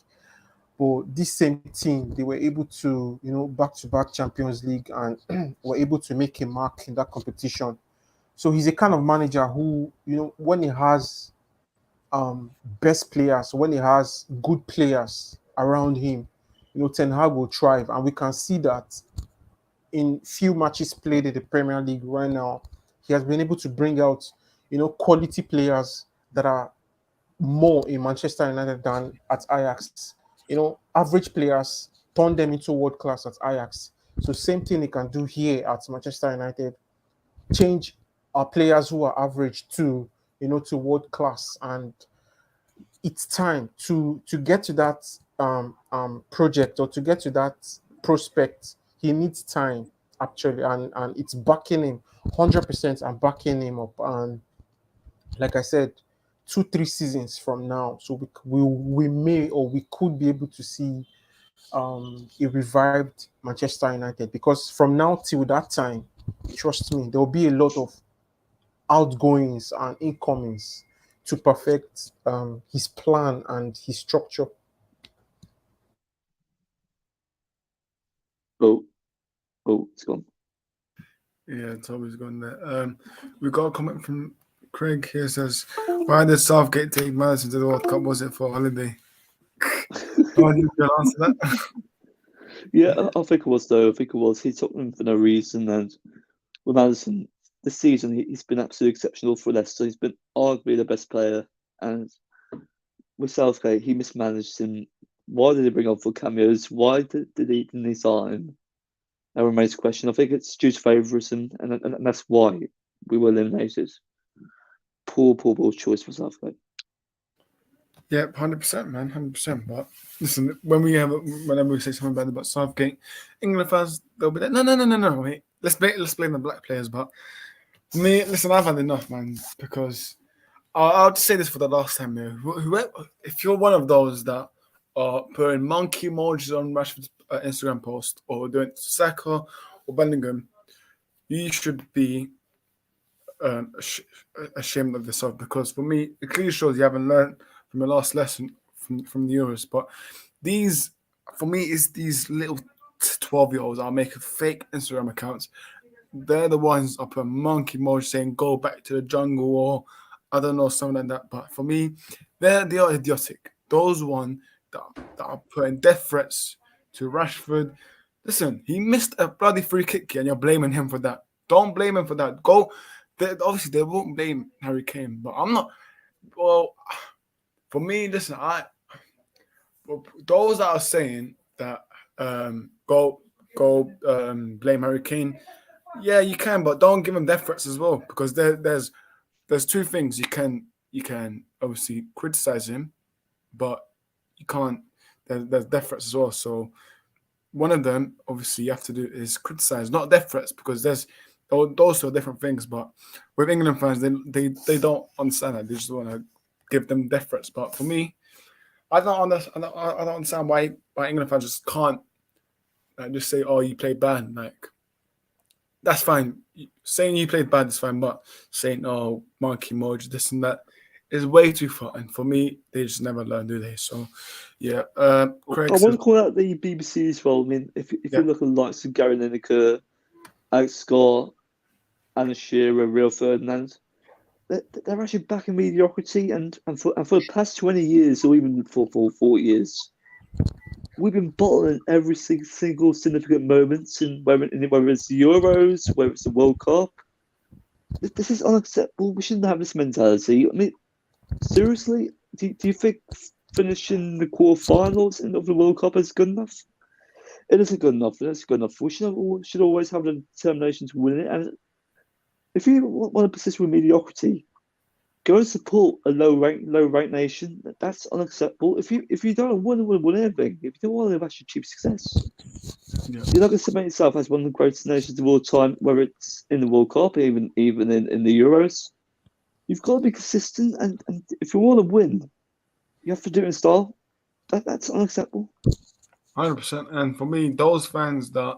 But this same team, they were able to, back-to-back Champions League, and were able to make a mark in that competition. So he's a kind of manager who, when he has best players, when he has good players around him, Ten Hag will thrive. And we can see that in few matches played in the Premier League right now, he has been able to bring out, quality players that are more in Manchester United than at Ajax. Average players, turn them into world class at Ajax. So same thing he can do here at Manchester United. Change our players who are average to world class. And it's time to get to that project, or to get to that prospect. He needs time, actually, and it's backing him 100%, and backing him up. And like I said, 2-3 seasons from now, so we may, or we could be able to see a revived Manchester United, because from now till that time, trust me, there will be a lot of outgoings and incomings to perfect his plan and his structure. Oh, it's gone. Yeah, Toby's gone there. We got a comment from Craig here. Says, why did Southgate take Madison to the World Cup? Was it for holiday? Why did you answer that? Yeah, I think it was, though. I think it was. He took them for no reason. And with Madison, this season, he's been absolutely exceptional for Leicester. He's been arguably the best player. And with Southgate, he mismanaged him. Why did he bring on for cameos? Why didn't he sign? That remains a question. I think it's due to favouritism, and that's why we were eliminated. poor choice for Southgate. Yeah, 100%, man, 100%. But listen, whenever we say something bad about Southgate, England fans, they'll be like, no, wait, let's blame the black players. But me, listen, I've had enough, man, because I'll just say this for the last time, man. Whoever, if you're one of those that are putting monkey emojis on Rashford's Instagram post or doing Saka or Bellingham, you should be ashamed of yourself, because for me, it clearly shows you haven't learned from the last lesson from the Euros. But these, for me, is these little 12-year-olds are making fake Instagram accounts. They're the ones up a monkey emoji saying "go back to the jungle" or I don't know, something like that. But for me, they are idiotic. Those one that are putting death threats to Rashford. Listen, he missed a bloody free kick here, and you're blaming him for that. Don't blame him for that. Obviously, they won't blame Harry Kane, but I'm not. Well, for me, listen, those that are saying that go blame Harry Kane, yeah, you can, but don't give him death threats as well, because there's two things. You can obviously criticize him, but you can't. There's death threats as well. So one of them, obviously, you have to do is criticize, not death threats, because those are different things. But with England fans, they don't understand that. They just want to give them death threats. But for me, I don't understand why England fans just can't just say, "Oh, you played bad." Like, that's fine. Saying you played bad is fine, but saying, "Oh, monkey emoji, this and that," is way too far. And for me, they just never learn, do they? So, yeah. Craig, I want to call out the BBC as well. I mean, if you look at the likes of Gary Lineker, Alex Scott, Alan Shearer, Rio Ferdinand, they're actually back in mediocrity. And for the past 20 years, or even for 4 years, we've been bottling every single significant moment, whether it's the Euros, whether it's the World Cup. This is unacceptable. We shouldn't have this mentality. I mean, seriously, do you think finishing the quarterfinals of the World Cup is good enough? It isn't good enough. It's good enough. We should always have the determination to win it. And if you want to persist with mediocrity, go and support a low rank nation. That's unacceptable. If you don't want to win anything, if you don't want to have actually achieve success, you're not going to cement yourself as one of the greatest nations of all time, whether it's in the World Cup, even in the Euros. You've got to be consistent, and if you want to win, you have to do it in style. That's unacceptable. 100%. And for me, those fans that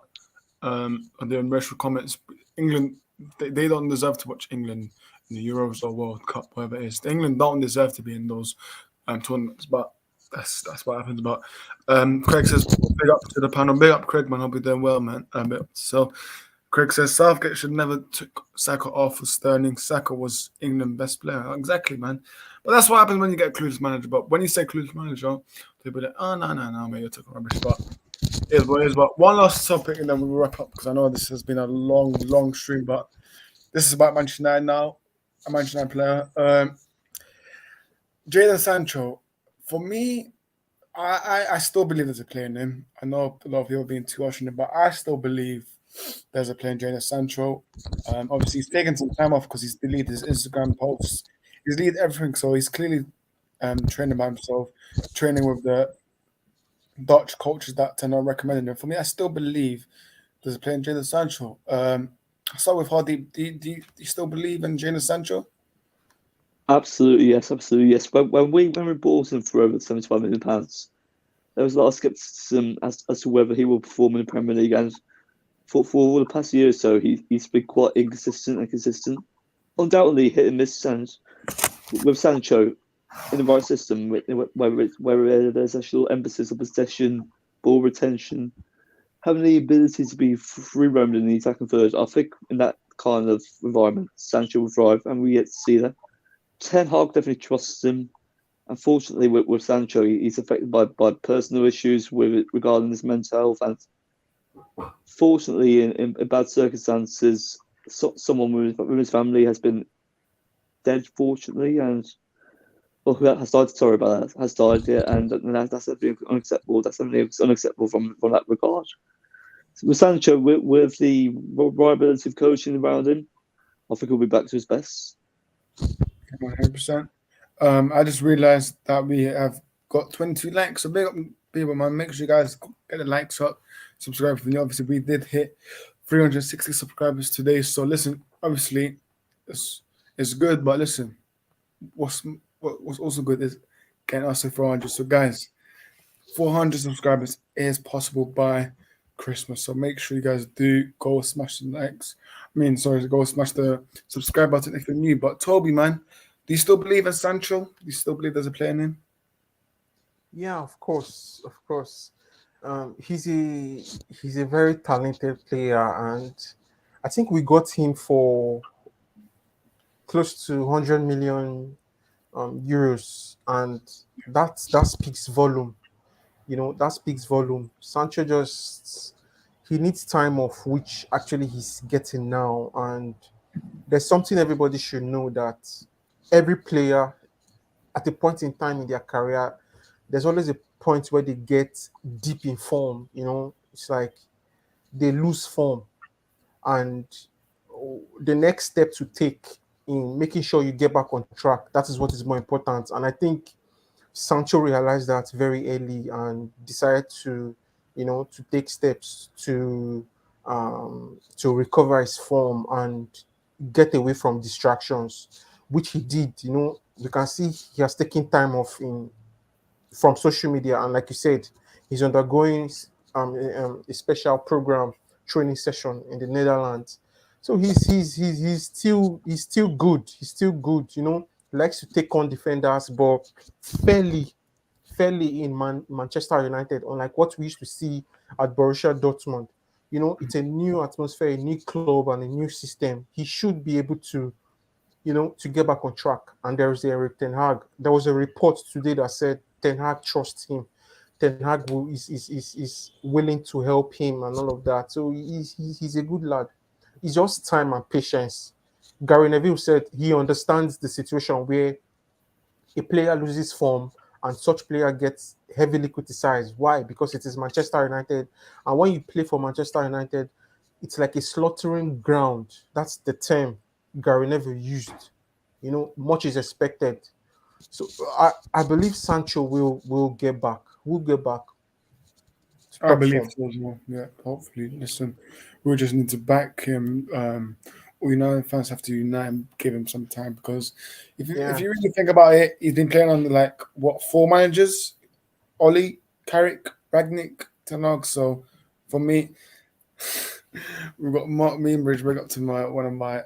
are doing racial comments, England, they don't deserve to watch England in the Euros or World Cup, whatever it is. England don't deserve to be in those tournaments, but that's what happens. But Craig says, big up to the panel. Big up, Craig, man. I'll be doing well, man. So Craig says, Southgate should never took Saka off for Sterling. Saka was England's best player. Exactly, man. But that's what happens when you get a clueless manager. But when you say clueless manager, people are like, oh, no, mate, you're talking rubbish. But it is what it is. But one last topic, and then we'll wrap up, because I know this has been a long stream, but this is about Manchester United now. A Manchester United player. Jadon Sancho, for me, I still believe there's a player in him. I know a lot of people being too harsh on him, but I still believe there's a player in Jadon Sancho. Obviously, he's taken some time off because he's deleted his Instagram posts. He's deleted everything, so he's clearly training by himself, training with the Dutch coaches that are not recommending him. For me, I still believe there's a player in Jadon Sancho. I'll start with Hardy. Do you still believe in Jadon Sancho? Absolutely yes. When we bought him for over £75 million, there was a lot of scepticism as to whether he will perform in the Premier League. And for the past year or so, he's been quite inconsistent and consistent. Undoubtedly hit and miss, and with Sancho in the right system, whether there's actual emphasis on possession, ball retention, having the ability to be free roamed in the attacking third, I think in that kind of environment, Sancho will thrive, and we get to see that. Ten Hag definitely trusts him. Unfortunately, with Sancho, he's affected by personal issues regarding his mental health, and fortunately, in bad circumstances, someone with his family has been dead, fortunately, and has died. Sorry about that. Has died, yeah, and that's definitely unacceptable. That's definitely unacceptable from that regard. So with Sancho, with the right ability of coaching around him, I think he'll be back to his best. 100%. I just realized that we have got 22 likes. So big up people, man. Make sure you guys get the likes up, subscribe for me. Obviously, we did hit 360 subscribers today. So listen, obviously, it's good, but listen, what's also good is getting us to 400. So guys, 400 subscribers is possible by Christmas. So make sure you guys do go smash the likes. Go smash the subscribe button if you're new. But Toby, man, do you still believe in Sancho? Do you still believe there's a player in him? Yeah, of course, of course. He's a very talented player, and I think we got him for close to 100 million euros, and that speaks volume. That speaks volume. Sancho just he needs time off, which actually he's getting now, and there's something everybody should know that every player at a point in time in their career, there's always a point where they get deep in form. It's like they lose form, and the next step to take in making sure you get back on track, that is what is more important. And I think Sancho realized that very early and decided to take steps to recover his form and get away from distractions, which he did. You can see he has taken time off from social media, and like you said, he's undergoing a special program training session in the Netherlands. So he's still good. He's still good. He likes to take on defenders, but fairly fairly in Manchester United, unlike what we used to see at Borussia Dortmund. It's a new atmosphere, a new club, and a new system. He should be able to get back on track. And there's Eric Ten Hag. There was a report today that said Ten Hag trusts him. Ten Hag is willing to help him and all of that. So he's a good lad. It's just time and patience. Gary Neville said he understands the situation where a player loses form and such player gets heavily criticized. Why? Because it is Manchester United. And when you play for Manchester United, it's like a slaughtering ground. That's the term Gary Neville used. Much is expected. So I believe Sancho will get back. Will get back. I believe so as well. Yeah, hopefully. Listen, we just need to back him. All United fans have to unite and give him some time because if you really think about it, he's been playing under 4 managers: Oli, Carrick, Ragnick, Ten Hag. So for me, we've got Mark Meanbridge. Bring up to one of my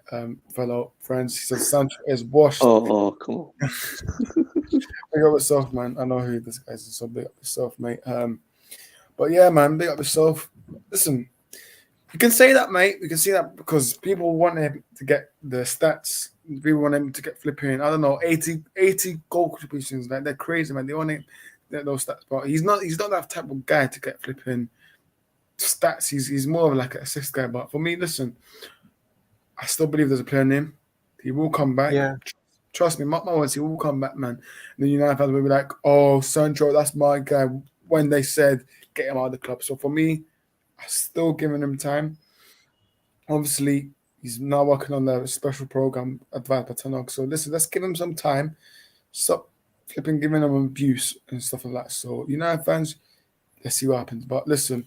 fellow friends. He says Sancho is washed. Oh, come on. Big up yourself, man. I know who this guy is, so big up yourself, mate. But yeah, man, big up yourself. Listen, you can say that, mate. We can see that because people want him to get the stats. People want him to get flipping, I don't know, 80 goal contributions. They're crazy, man. They want him to get those stats. But he's not that type of guy to get flipping stats. He's more of like an assist guy. But for me, listen, I still believe there's a player in him. He will come back. Yeah. Trust me, mark my words, he will come back, man. And the United fans will be like, oh, Sancho, that's my guy, when they said get him out of the club. So for me, I'm still giving him time. Obviously, he's now working on the special program advised by Ten Hag. So listen, let's give him some time. Stop flipping giving him abuse and stuff like that. So United fans, let's see what happens. But listen,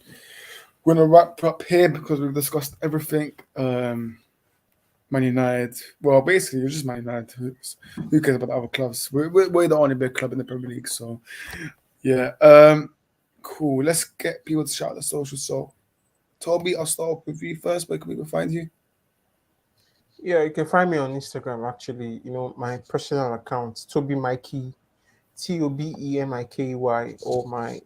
we're gonna wrap up here because we've discussed everything. Man United. Well, basically, it's just Man United. Who cares about the other clubs? We're the only big club in the Premier League. So yeah. Cool. Let's get people to shout out the socials. So, Toby, I'll start off with you first. Where can people find you? Yeah, you can find me on Instagram. Actually, my personal account, Toby Mikey, TOBEMIKY, or my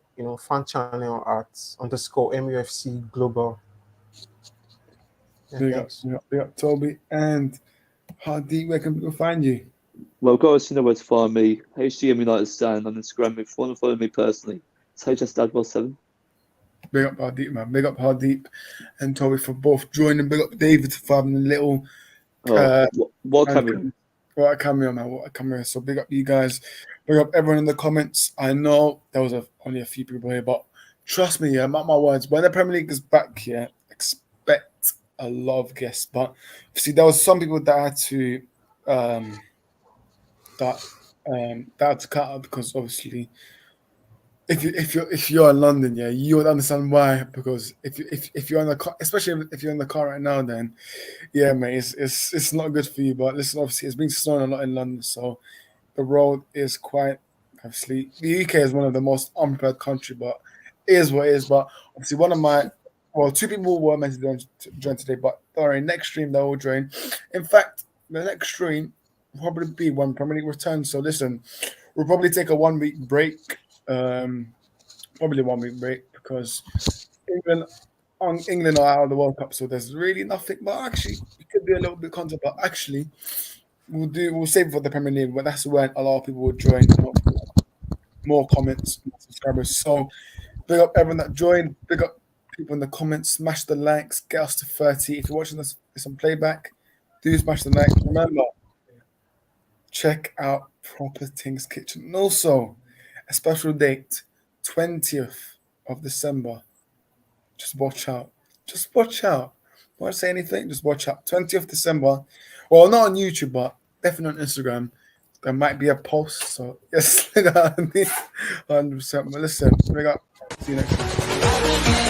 fan channel at _MUFC Global. Big up, Toby. And Hardeep, where can people find you? Well, guys, you know where to find me. HGM United Stand on Instagram. If you want to follow me personally, it's HSDadwell7. Big up Hardeep, man. Big up Hardeep and Toby for both joining. Big up David for having a little. What cameo? What a cameo, man. What a cameo. So big up you guys. Big up everyone in the comments. I know there was only a few people here, but trust me, mark my words. When the Premier League is back here, expect a lot of guests. But see, there was some people that had to that's cut out because obviously if you're in London, yeah, you would understand why. Because if you're in the car, especially if you're in the car right now, then yeah, mate, it's not good for you. But listen, obviously, it's been snowing a lot in London, so the road is quite obviously the UK is one of the most unprepared country, but it is what it is. But obviously, two people were meant to join today, but sorry, next stream they will join. In fact, the next stream will probably be when Premier League returns. So listen, we'll probably take a 1 week break. Probably 1 week break because England are out of the World Cup, so there's really nothing. But actually, it could be a little bit content. But actually, we'll save it for the Premier League. But that's when a lot of people will join. More comments, more subscribers. So big up everyone that joined. Big up people in the comments. Smash the likes. Get us to 30. If you're watching this on playback, do smash the like. Remember, check out Proper Things Kitchen. And also, a special date, 20th of December. Just watch out. Just watch out. Won't say anything. Just watch out. 20th December. Well, not on YouTube, but definitely on Instagram. There might be a post. So yes, 100%. But listen, we got. See you next time.